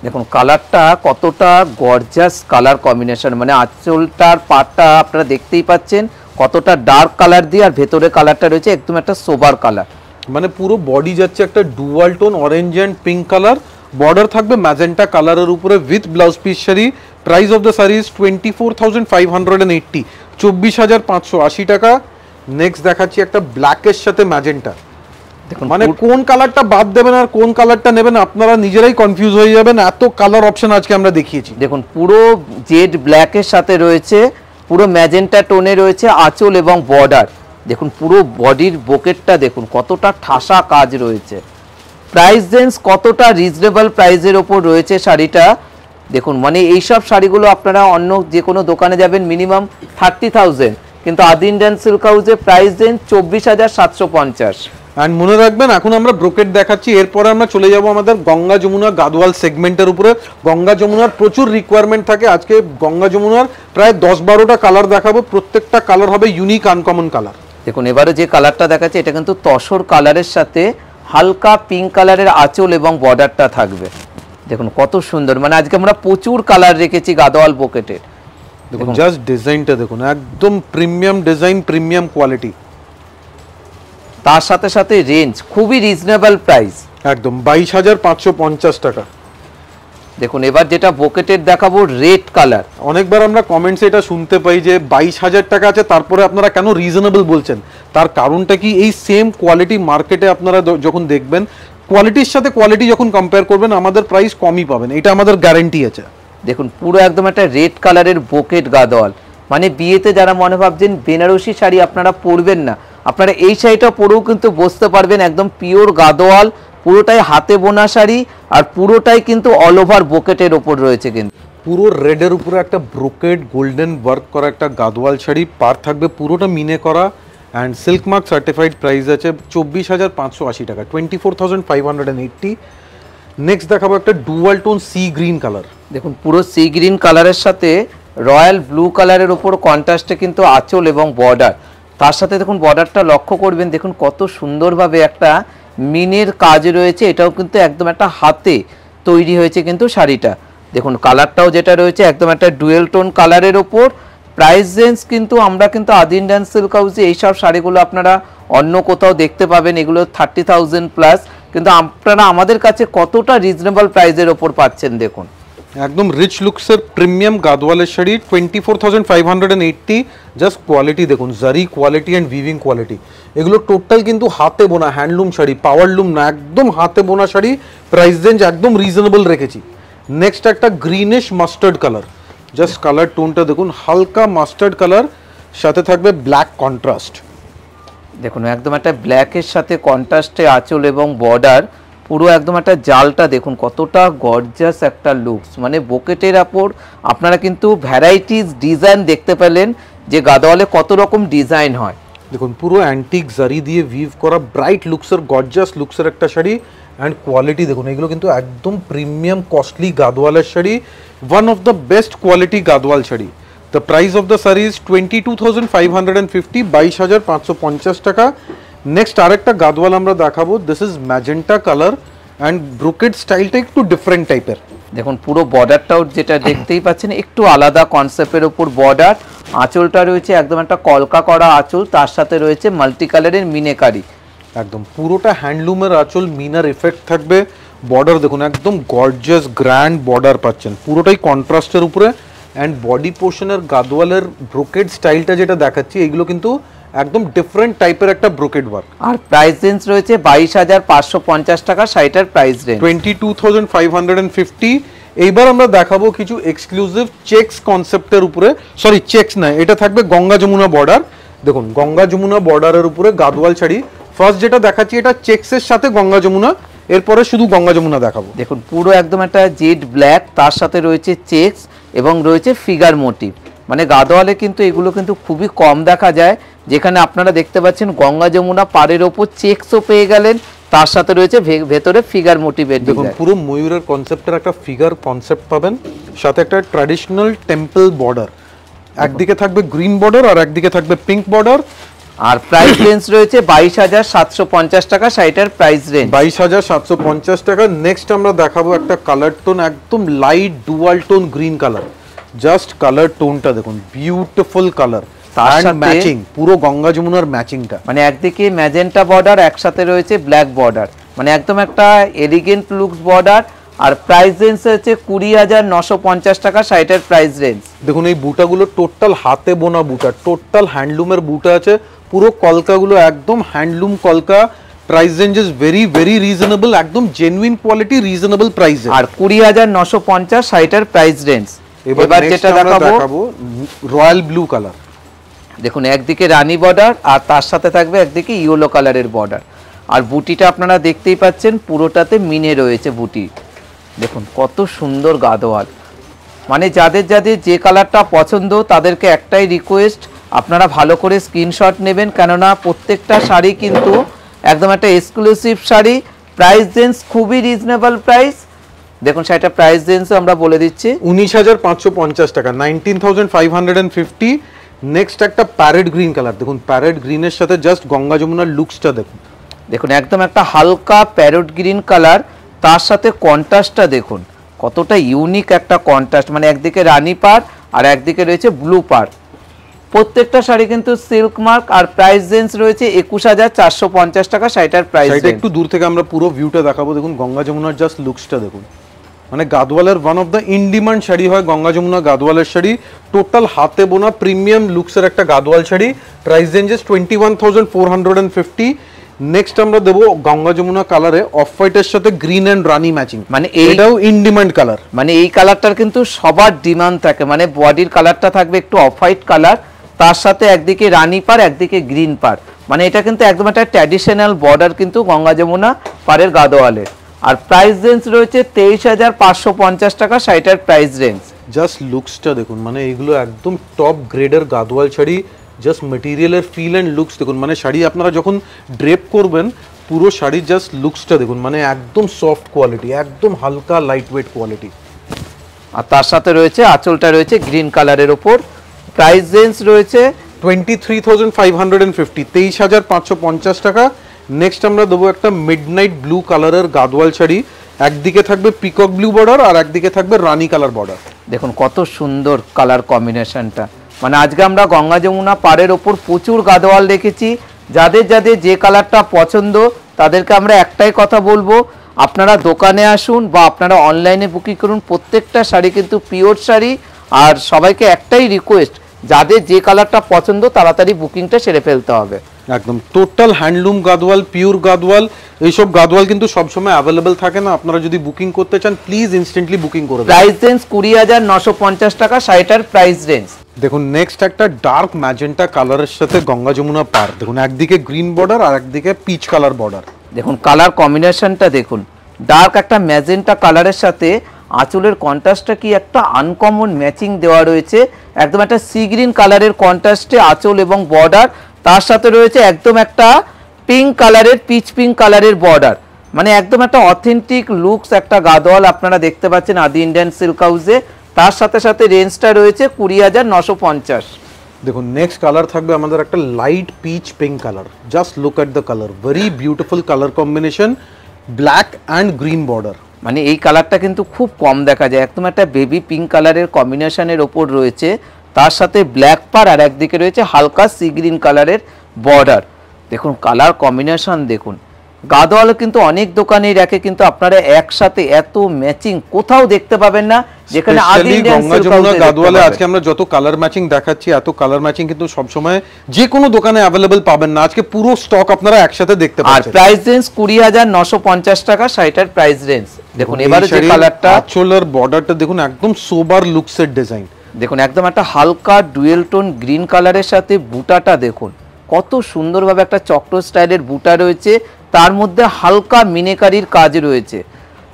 দেখুন কালারটা কতটা গর্জিয়াস কালার কম্বিনেশন, মানে আঁচলটার পাটটা আপনারা দেখতেই পাচ্ছেন কতটা ডার্ক কালার দিয়ে, আর ভেতরে কালারটা রয়েছে একদম একটা সোবার কালার, মানে পুরো বডি যাচ্ছে একটা dual tone orange and pink colour, border থাকবে ম্যাজেন্টা কালারের উপরে with blouse piece sari. Price of the sari is 24,580, 24,580 টাকা। নেক্সট দেখাচ্ছি একটা ব্ল্যাকের সাথে ম্যাজেন্টা, দেখুন মানে কোন কালারটা বাদ দেবেন আর কোন কালারটা নেবেন আপনারা নিজেরাই কনফিউজ হয়ে যাবেন, এত কালার অপশন আজকে আমরা দেখিয়েছি। দেখুন পুরো জেড ব্ল্যাকের সাথে রয়েছে, পুরো ম্যাজেন্টা টোনে রয়েছে আঁচল এবং বর্ডার। দেখুন পুরো বডির বোকেটটা দেখুন কতটা ঠাসা কাজ রয়েছে। প্রাইস রেঞ্জ কতটা রিজনেবল প্রাইসের ওপর রয়েছে শাড়িটা দেখুন, মানে এইসব শাড়িগুলো আপনারা অন্য যে কোনো দোকানে যাবেন মিনিমাম 30,000, কিন্তু আদি ইন্ডিয়ান সিল্ক হাউসে প্রাইস রেঞ্জ 24,750। অ্যান্ড মনে রাখবেন এখন আমরা ব্রোকেট দেখাচ্ছি, এরপরে আমরা চলে যাব আমাদের গঙ্গা যমুনা গাদোয়াল সেগমেন্টের উপরে। গঙ্গা যমুনার প্রচুর রিকোয়ারমেন্ট থাকে, আজকে গঙ্গা যমুনার প্রায় 10-12টা কালার দেখাবো, প্রত্যেকটা কালার হবে ইউনিক আনকমন কালার। দেখুন এবারে যে কালারটা দেখাচ্ছে এটা কিন্তু তসর কালারের সাথে হালকা পিঙ্ক কালারের আঁচল এবং বর্ডারটা থাকবে। দেখুন কত সুন্দর, মানে আজকে আমরা প্রচুর কালার রেখেছি গাদোয়াল পকেটের। দেখুন জাস্ট ডিজাইনটা দেখুন, একদম প্রিমিয়াম ডিজাইন, প্রিমিয়াম কোয়ালিটি, তার সাথে সাথে রেঞ্জ খুবই রিজনেবল প্রাইস, একদম 22,550 টাকা। দেখুন এবার যেটা পকেটের দেখাবো রেড কালার। অনেকবার আমরা কমেন্টসে এটা শুনতে পাই যে 22,000 টাকা আছে তারপরে আপনারা কেন রিজনেবল বলছেন, তার কারণটা কি এই সেম কোয়ালিটি মার্কেটে আপনারা যখন দেখবেন কোয়ালিটির সাথে কোয়ালিটি যখন কম্পেয়ার করবেন আমাদের প্রাইস কমই পাবেন, এটা আমাদের গ্যারান্টি আছে। দেখুন পুরো একদম একটা রেড কালারের বোকেট গাদোয়াল, মানে বিয়েতে যারা মনে ভাবছেন বেনারসি শাড়ি আপনারা পরবেন না, আপনারা এই শাড়িটা পরেও কিন্তু বসতে পারবেন, একদম পিওর গাদোয়াল, পুরোটাই হাতে বোনা শাড়ি আর পুরোটাই কিন্তু অল ওভার বোকেটের ওপর রয়েছে কিন্তু পুরো রেডের উপরে একটা ব্রোকেড গোল্ডেন ওয়ার্ক করা একটা গাদওয়াল শাড়ি, পার থাকবে পুরোটা মিনে করা and silk mark certified, price আছে 24,580 টাকা, 24,580। নেক্সট দেখাবো একটা dual tone sea green colour. দেখুন পুরো সি গ্রিন কালারের সাথে রয়্যাল ব্লু কালারের উপর কন্ট্রাস্টে কিন্তু আঁচল এবং বর্ডার, তার সাথে দেখুন বর্ডারটা লক্ষ্য করবেন, দেখুন কত সুন্দরভাবে একটা মিনের কাজ রয়েছে, এটাও কিন্তু একদম একটা হাতে তৈরি হয়েছে কিন্তু শাড়িটা। দেখুন কালারটাও যেটা রয়েছে একদম একটা ডুয়েল টোন কালারের ওপর। প্রাইস রেঞ্জ কিন্তু আমরা কিন্তু আদি ইন্ডিয়ান সিল্ক হাউসে এইসব শাড়িগুলো আপনারা অন্য কোথাও দেখতে পাবেন, এগুলো 30,000 প্লাস, কিন্তু আপনারা আমাদের কাছে কতটা রিজনেবল প্রাইসের ওপর পাচ্ছেন দেখুন। একদম রিচ লুকসের প্রিমিয়াম গাদওয়ালের শাড়ি, 24,580। জাস্ট কোয়ালিটি দেখুন, zari quality and weaving quality, এগুলো টোটাল কিন্তু হাতে বোনা হ্যান্ডলুম শাড়ি, পাওয়ার লুম না, একদম হাতে বোনা শাড়ি। প্রাইস রেঞ্জ একদম রিজনেবল রেখেছি। নেক্সট একটা greenish mustard colour, just colour টোনটা দেখুন, হালকা মাস্টার্ড কালার, সাথে থাকবে ব্ল্যাক কন্ট্রাস্ট। দেখুন একদম একটা ব্ল্যাকের সাথে কন্ট্রাস্টে আঁচল এবং বর্ডার, পুরো একদম একটা জালটা দেখুন কতটা গর্জাস একটা লুকস, মানে বোকেটের ওপর আপনারা কিন্তু ভ্যারাইটিস ডিজাইন দেখতে পেলেন যে গাদওয়ালে কত রকম ডিজাইন হয়। দেখুন পুরো অ্যান্টিক জারি দিয়ে উইভ করা ব্রাইট লুকসের গর্জাস লুকসের একটা শাড়ি অ্যান্ড কোয়ালিটি দেখুন, এগুলো কিন্তু একদম প্রিমিয়াম কস্টলি গাদওয়ালের sari, one of the best quality Gadwal sari. The price of the sari is 22,550, 22,550 টাকা। নেক্সট আরেকটা গাদওয়াল আমরা দেখাবো, this is magenta colour and brocade স্টাইলটা একটু ডিফারেন্ট টাইপের। দেখুন পুরো বর্ডারটাও যেটা দেখতেই পাচ্ছেন একটু আলাদা কনসেপ্টের ওপর বর্ডার, আঁচলটা রয়েছে একদম একটা কলকা করা আঁচল, তার সাথে রয়েছে মাল্টি কালারের মিনেকারি, একদম পুরোটা হ্যান্ডলুমের আঁচল, মিনার এফেক্ট থাকবে। বর্ডার দেখুন একদম গর্জিয়াস গ্র্যান্ড বর্ডার পাচ্ছেন, পুরোটাই কন্ট্রাস্টের উপরে অ্যান্ড বডি পোর্শনের গাদওয়ালের ব্রোকেড স্টাইলটা যেটা দেখাচ্ছি, এগুলো কিন্তু একদম ডিফারেন্ট টাইপের একটা ব্রোকেড ওয়ার্ক। আর প্রাইস রেঞ্জ রয়েছে 22,550 টাকা শাড়িটার প্রাইস রেঞ্জ, 22,550। এইবার আমরা দেখাবো কিছু এক্সক্লুসিভ চেকস কনসেপ্টের উপরে, সরি চেকস না, এটা থাকবে গঙ্গা যমুনা বর্ডার। দেখুন গঙ্গা যমুনা বর্ডারের উপরে গাদওয়াল শাড়ি, ফার্স্ট যেটা দেখাচ্ছি এটা চেকসের সাথে গঙ্গা যমুনা, এরপরে শুধু গঙ্গা যমুনা দেখাবো। দেখুন পুরো একদম একটা জেড ব্ল্যাক, তার সাথে রয়েছে চেকস এবং রয়েছে ফিগার মোটিভ, মানে গাদওয়ালে কিন্তু এগুলো কিন্তু খুবই কম দেখা যায়, যেখানে আপনারা দেখতে পাচ্ছেন গঙ্গা যমুনা পাড়ের ওপর চেকসও পেয়ে গেলেন, তার সাথে রয়েছে ভেতরে ফিগার মোটিভের। দেখুন পুরো ময়ূরের কনসেপ্টের একটা ফিগার কনসেপ্ট পাবেন, সাথে একটা ট্র্যাডিশনাল টেম্পল বর্ডার, একদিকে থাকবে গ্রিন বর্ডার আর একদিকে থাকবে পিঙ্ক বর্ডার। আর প্রাইস রেঞ্জ রয়েছে 22,750 টাকা শাড়িটার প্রাইস রেঞ্জ, 22,750 টাকা। নেক্সট আমরা দেখাবো একটা কালার টোন, একদম light dual tone green colour, just colour টোনটা দেখুন, বিউটিফুল কালার, তার ম্যাচিং পুরো গঙ্গা যমুনার ম্যাচিংটা, মানে একদিকে ম্যাজেন্টা বর্ডার, একসাথে রয়েছে ব্ল্যাক বর্ডার, মানে একদম একটা এলিগেন্ট লুকস বর্ডার। আর প্রাইস রেঞ্জ হচ্ছে 20,950 টাকা শাড়িটার প্রাইস রেঞ্জ। দেখুন এই বুটাগুলো টোটাল হাতে বোনা বুটা, টোটাল হ্যান্ডলুমের বুটা আছে, পুরো কলকাগুলো একদম হ্যান্ডলুম কলকা। Price range is very very reasonable, একদম জেনুইন কোয়ালিটি, রিজনেবল প্রাইসে। আর 20,950 শাড়িটার প্রাইস রেঞ্জ। এবার যেটা দেখাবো রয়্যাল ব্লু কালার, দেখুন একদিকে রানী বর্ডার আর তার সাথে থাকবে একদিকে ইয়েলো কালারের বর্ডার, আর বুটিটা আপনারা দেখতেই পাচ্ছেন পুরোটাতে মিনে রয়েছে বুটি। দেখুন কত সুন্দর গাদওয়াল, মানে যাদের যাদের যে কালারটা পছন্দ তাদেরকে একটাই রিকোয়েস্ট, আপনারা ভালো করে স্ক্রিনশট নেবেন, কেননা প্রত্যেকটা শাড়ি কিন্তু একদম একটা এক্সক্লুসিভ শাড়ি। প্রাইস রেঞ্জ খুবই রিজনেবল প্রাইস। দেখুন শাড়িটা প্রাইস রেঞ্জ আমরা বলে দিচ্ছি 19,550 টাকা, 19,550। নেক্সট একটা প্যারেট গ্রিন কালার, দেখুন প্যারেট গ্রিনের সাথে জাস্ট গঙ্গা যমুনার লুকসটা দেখুন, দেখুন একদম একটা হালকা প্যারট গ্রিন কালার, তার সাথে কন্ট্রাস্টটা দেখুন কতটা ইউনিক একটা কন্ট্রাস্ট, মানে একদিকে রানী পাড় আর একদিকে রয়েছে ব্লু পাড়। প্রত্যেকটা শাড়ি কিন্তু সিল্ক মার্ক, আর প্রাইস রেঞ্জ রয়েছে 21,450 টাকা শাড়িটার প্রাইস। একটু দূর থেকে আমরা পুরো ভিউটা দেখাবো, দেখুন গঙ্গা যমুনার জাস্ট লুকসটা দেখুন, মানে গাদওয়ালের one of the in demand sari হয় গঙ্গা যমুনা গাদওয়ালের শাড়ি, টোটাল হাতে বোনা প্রিমিয়াম লুকসের একটা Gadwal sari. Price ranges 21,450। Next আমরা দেবো গঙ্গা যমুনা কালারে অফ হোয়াইটের সাথে গ্রিন এন্ড রানি ম্যাচিং, মানে এটাও ইন ডিমান্ড কালার, মানে এই কালারটার কিন্তু সবার ডিমান্ড থাকে, মানে বডির কালারটা থাকবে একটু অফ হোয়াইট কালার, তার সাথে একদিকে রানী পাড় একদিকে গ্রিন পাড়, মানে এটা কিন্তু একদম একটা ট্র্যাডিশনাল বর্ডার কিন্তু গঙ্গা যমুনা পারের গাদোয়ালের। আর প্রাইস রেঞ্জ রয়েছে 23,550 টাকা শাড়িটার প্রাইস রেঞ্জ। জাস্ট লুকসটা দেখুন, মানে এইগুলো একদম টপ গ্রেডের গাদোয়াল শাড়ি। জাস্ট মেটেরিয়ালের ফিল অ্যান্ড লুকস দেখুন, মানে শাড়ি আপনারা যখন ড্রেপ করবেন পুরো শাড়ির জাস্ট লুকসটা দেখুন, মানে একদম সফট কোয়ালিটি, একদম হালকা লাইট ওয়েট কোয়ালিটি। আর তার সাথে রয়েছে আঁচলটা রয়েছে গ্রিন কালারের ওপর। প্রাইস রেঞ্জ রয়েছে 23,550, 23,550 টাকা। নেক্সট আমরা দেবো একটা মিডনাইট ব্লু কালারের গাদোয়াল শাড়ি। একদিকে থাকবে পিকক ব্লু বর্ডার আর একদিকে থাকবে রানী কালার বর্ডার। দেখুন কত সুন্দর কালার কম্বিনেশনটা, মানে আজকে আমরা গঙ্গা যমুনা পাড়ের ওপর প্রচুর গাদোয়াল দেখেছি। যাদের যাদের যে কালারটা পছন্দ তাদেরকে আমরা একটাই কথা বলবো, আপনারা দোকানে আসুন বা আপনারা অনলাইনে বুকিং করুন। প্রত্যেকটা শাড়ি কিন্তু পিওর শাড়ি। আর সবাইকে একটাই রিকোয়েস্ট, যাদের যে কালারটা পছন্দ তাড়াতাড়ি বুকিংটা সেরে ফেলতে হবে। একদম total handloom Gadwal, pure Gadwal. এইসব গাদোয়াল কিন্তু সবসময় অ্যাভেলেবেল থাকে না, আপনারা যদি বুকিং করতে চান প্লিজ ইনস্ট্যান্টলি বুকিং করে দেন। প্রাইস রেঞ্জ 20,950 টাকা শাড়িটার প্রাইস রেঞ্জ। দেখুন নেক্সট একটা ডার্ক ম্যাজেন্টা কালারের সাথে গঙ্গা যমুনা পার। দেখুন একদিকে গ্রিন বর্ডার আর একদিকে পিচ কালার বর্ডার। দেখুন কালার কম্বিনেশনটা দেখুন, ডার্ক একটা ম্যাজেন্টা কালারের সাথে আঁচলের কন্ট্রাস্টটা কি একটা আনকমন ম্যাচিং দেওয়া রয়েছে। একদম একটা সি গ্রিন কালারের কন্ট্রাস্টে আঁচল এবং বর্ডার। তার সাথে রয়েছে একদম একটা পিঙ্ক কালারের, পিচ পিঙ্ক কালারের বর্ডার। মানে একদম একটা অথেন্টিক লুকস একটা গাদোয়াল আপনারা দেখতে পাচ্ছেন আদি ইন্ডিয়ান সিল্ক হাউসে। তার সাথে সাথে রেঞ্জটা রয়েছে 20,950। দেখুন নেক্সট কালার থাকবে আমাদের একটা light pitch pink colour. Just look at the colour, very beautiful colour combination, black and green border. মানে এই কালারটা কিন্তু খুব কম দেখা যায়, একদম একটা বেবি পিঙ্ক কালারের কম্বিনেশনের ওপর রয়েছে। তার সাথে ব্ল্যাক পার আর একদিকে রয়েছে হালকা সি গ্রিন কালারের বর্ডার। দেখুন কালার কম্বিনেশন দেখুন। গাদোয়াল কিন্তু অনেক দোকানেই রাখে, কিন্তু আপনারা একসাথে এত ম্যাচিং কোথাও দেখতে পাবেন না, যেখানে আদি ইন্ডিয়ান সিল্ক হাউসে গাদোয়ালে আজকে আমরা যত কালার ম্যাচিং দেখাচ্ছি, এত কালার ম্যাচিং কিন্তু সবসময় যে কোনো দোকানে অ্যাভেলেবল পাবেন না। আজকে পুরো স্টক আপনারা একসাথে দেখতে পাচ্ছেন। আর প্রাইস রেঞ্জ 20,950 টাকা শাড়িটার প্রাইস রেঞ্জ। দেখুন এবারে যে কালারটা, আঁচলের বর্ডারটা দেখুন একদম সোবার লুকসের ডিজাইন। দেখুন একদম একটা হালকা ডুয়েল টোন গ্রিন কালারের সাথে বুটাটা দেখুন কত সুন্দরভাবে একটা চক্র স্টাইলের বুটা রয়েছে, তার মধ্যে হালকা মিনেকারির কাজ রয়েছে।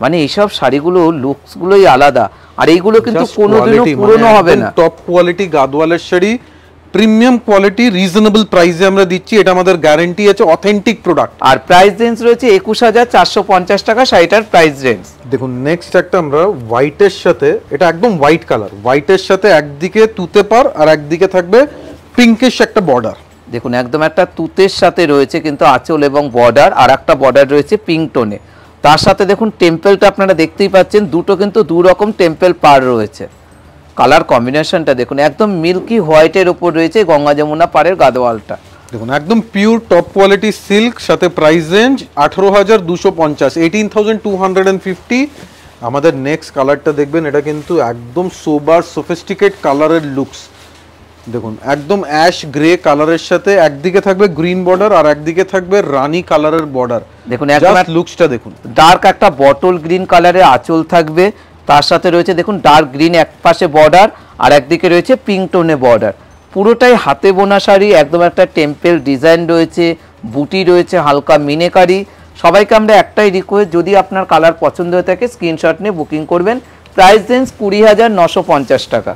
মানে এইসব শাড়িগুলো লুকসগুলোই আলাদা, আর এইগুলো কিন্তু কোনোদিনও পুরনো হবে না। টপ কোয়ালিটি গাদোয়ালের শাড়ি, প্রিমিয়াম কোয়ালিটি, রিজনেবল প্রাইসে আমরা দিচ্ছি, এটা আমাদের গ্যারান্টি আছে, অথেন্টিক প্রোডাক্ট। আর প্রাইস রেঞ্জ রয়েছে 21,450 টাকা শাড়িটার প্রাইস রেঞ্জ। দেখুন নেক্সট একটা আমরা হোয়াইটের সাথে, এটা একদম হোয়াইট কালার, হোয়াইটের সাথে একদিকে তুতে পার আর একদিকে থাকবে পিঙ্কিশ একটা বর্ডার। দেখুন একদম একটা তুতের সাথে রয়েছে কিন্তু আঁচল এবং বর্ডার, আর একটা বর্ডার রয়েছে পিঙ্ক টোনে। তার সাথে দেখুন টেম্পেলটা আপনারা দেখতেই পাচ্ছেন, দুটো কিন্তু দু রকম টেম্পেল পার রয়েছে। কালার কম্বিনেশনটা দেখুন একদম মিল্কি হোয়াইটের উপর রয়েছে গঙ্গা যমুনা পাড়ের গাদোয়ালটা। দেখুন একদম পিওর টপ কোয়ালিটি সিল্ক, সাথে প্রাইস রেঞ্জ 18,250, 18,250। আমাদের নেক্সট কালারটা দেখবেন, এটা কিন্তু একদম সোবার সোফিস্টিকেট কালারের লুকস। দেখুন একদম অ্যাশ গ্রে কালারের সাথে একদিকে থাকবে গ্রিন বর্ডার আর একদিকে থাকবে রানী কালারের বর্ডার। দেখুন একদম লুকসটা দেখুন, ডার্ক একটা বটল গ্রিন কালারের আঁচল থাকবে, তার সাথে রয়েছে দেখুন ডার্ক গ্রিন এক পাশে বর্ডার আর একদিকে রয়েছে পিঙ্ক টোনে বর্ডার। পুরোটাই হাতে বোনা শাড়ি, একদম একটা টেম্পেল ডিজাইন রয়েছে, বুটি রয়েছে, হালকা মিনেকারি। সবাইকে আমরা একটাই রিকোয়েস্ট, যদি আপনার কালার পছন্দ হয়ে থাকে স্ক্রিনশট নিয়ে বুকিং করবেন। প্রাইস রেঞ্জ 20,950 টাকা।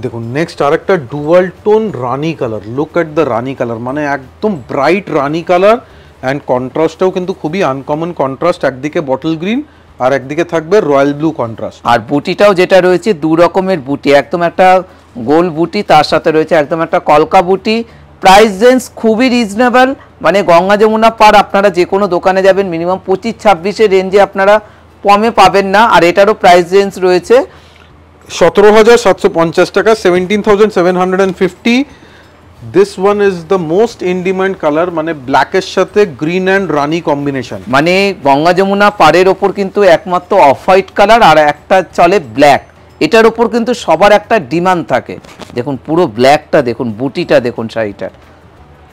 দেখুন নেক্সট আরেকটা dual tone Rani colour. Look at the Rani colour, মানে একদম ব্রাইট রানী কালার, অ্যান্ড কন্ট্রাস্টটাও কিন্তু খুবই আনকমন কন্ট্রাস্ট। একদিকে বটল গ্রিন আর একদিকে থাকবে রয়্যাল ব্লু কন্ট্রাস্ট। আর বুটিটাও যেটা রয়েছে দু রকমের বুটি, একদম একটা গোল বুটি, তার সাথে রয়েছে একদম একটা কলকা বুটি। প্রাইস রেঞ্জ খুবই রিজনেবল, মানে গঙ্গা যমুনা পার আপনারা যে কোনো দোকানে যাবেন মিনিমাম 25-26 রেঞ্জে আপনারা কমে পাবেন না। আর এটারও প্রাইস রেঞ্জ রয়েছে 17,750 টাকা, 17,750। This one is the most in demand colour, মানে ব্ল্যাকের সাথে গ্রিন অ্যান্ড রানী কম্বিনেশন। মানে গঙ্গা যমুনা পাড়ের ওপর কিন্তু একমাত্র অফ হোয়াইট কালার আর একটা চলে ব্ল্যাক, এটার ওপর কিন্তু সবার একটা ডিমান্ড থাকে। দেখুন পুরো ব্ল্যাকটা দেখুন, বুটিটা দেখুন শাড়িটার,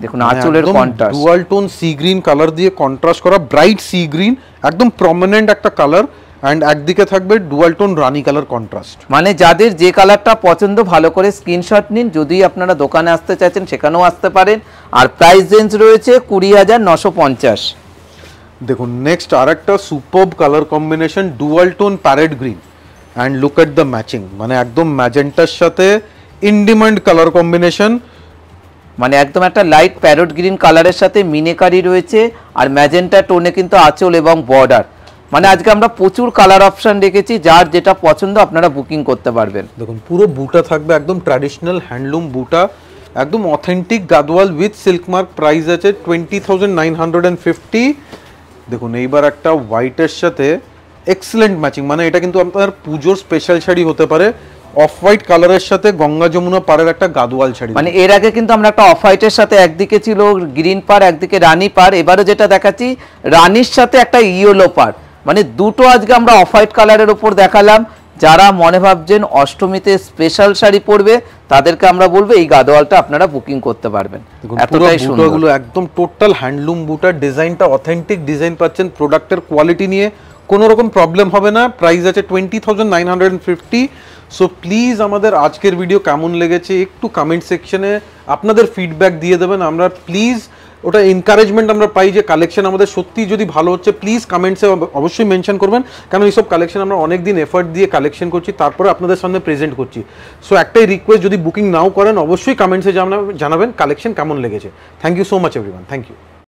দেখুন আঁচলের contrast dual tone sea green colour দিয়ে কন্ট্রাস্ট করা, ব্রাইট সি গ্রিন, একদম প্রমিনেন্ট একটা কালার, অ্যান্ড একদিকে থাকবে ডুয়াল টোন রানী কালার কন্ট্রাস্ট। মানে যাদের যে কালারটা পছন্দ ভালো করে স্ক্রিনশট নিন, যদি আপনারা দোকানে আসতে চাইছেন সেখানেও আসতে পারেন। আর প্রাইস রেঞ্জ রয়েছে 20,950। দেখুন নেক্সট আরেকটা superb colour combination dual tone parrot green and look at the matching, মানে একদম ম্যাজেন্টার সাথে ইন ডিমান্ড কালার কম্বিনেশন, মানে একদম একটা লাইট প্যারট গ্রিন কালারের সাথে মিনেকারি রয়েছে আর ম্যাজেন্টা টোনে কিন্তু আঁচল এবং বর্ডার। মানে আজকে আমরা প্রচুর কালার অপশন রেখেছি, যার যেটা পছন্দ আপনারা বুকিং করতে পারবেন। দেখুন পুরো বুটা থাকবে একদম ট্র্যাডিশনাল হ্যান্ডলুম বুটা, একদম authentic Gadwal with silk mark, price আছে 20,950। দেখুন এইবার একটা হোয়াইটের সাথে এক্সেলেন্ট ম্যাচিং, মানে এটা কিন্তু আপনার পুজোর স্পেশাল শাড়ি হতে পারে। অফ হোয়াইট কালারের সাথে গঙ্গা যমুনা পাড়ের একটা গাদওয়াল শাড়ি, মানে এর আগে কিন্তু আমরা একটা অফ হোয়াইটের সাথে একদিকে ছিল গ্রিন পার, একদিকে রানী পার, এবারে যেটা দেখাচ্ছি রানীর সাথে একটা ইয়েলো পার, মানে দুটো আজকে আমরা অফ হোয়াইট কালারের উপর দেখালাম। যারা মনে ভাবছেন অষ্টমীতে স্পেশাল শাড়ি পরবে তাদেরকে আমরা বলবো এই গাদওয়ালটা আপনারা বুকিং করতে পারবেন। এতটাই সুন্দর, বুটাগুলো একদম টোটাল হ্যান্ডলুম বুটার, ডিজাইনটা অথেন্টিক ডিজাইন পাচ্ছেন, প্রোডাক্টের কোয়ালিটি নিয়ে কোনো রকম প্রবলেম হবে না। প্রাইস আছে 20,950। সো প্লিজ আমাদের আজকের ভিডিও কেমন লেগেছে একটু কমেন্ট সেকশনে আপনাদের ফিডব্যাক দিয়ে দেবেন। আমরা প্লিজ ওটা এনকারেজমেন্ট আমরা পাই যে কালেকশন আমাদের সত্যি যদি ভালো হচ্ছে, প্লিজ কমেন্টসে অবশ্যই মেনশন করবেন, কারণ এইসব কালেকশন আমরা অনেক দিন এফর্ট দিয়ে কালেকশন করছি, তারপরে আপনাদের সামনে প্রেজেন্ট করছি। সো একটাই রিকোয়েস্ট, যদি বুকিং নাও করেন অবশ্যই কমেন্টসে জানাবেন কালেকশন কেমন লেগেছে। Thank you so much everyone, thank you.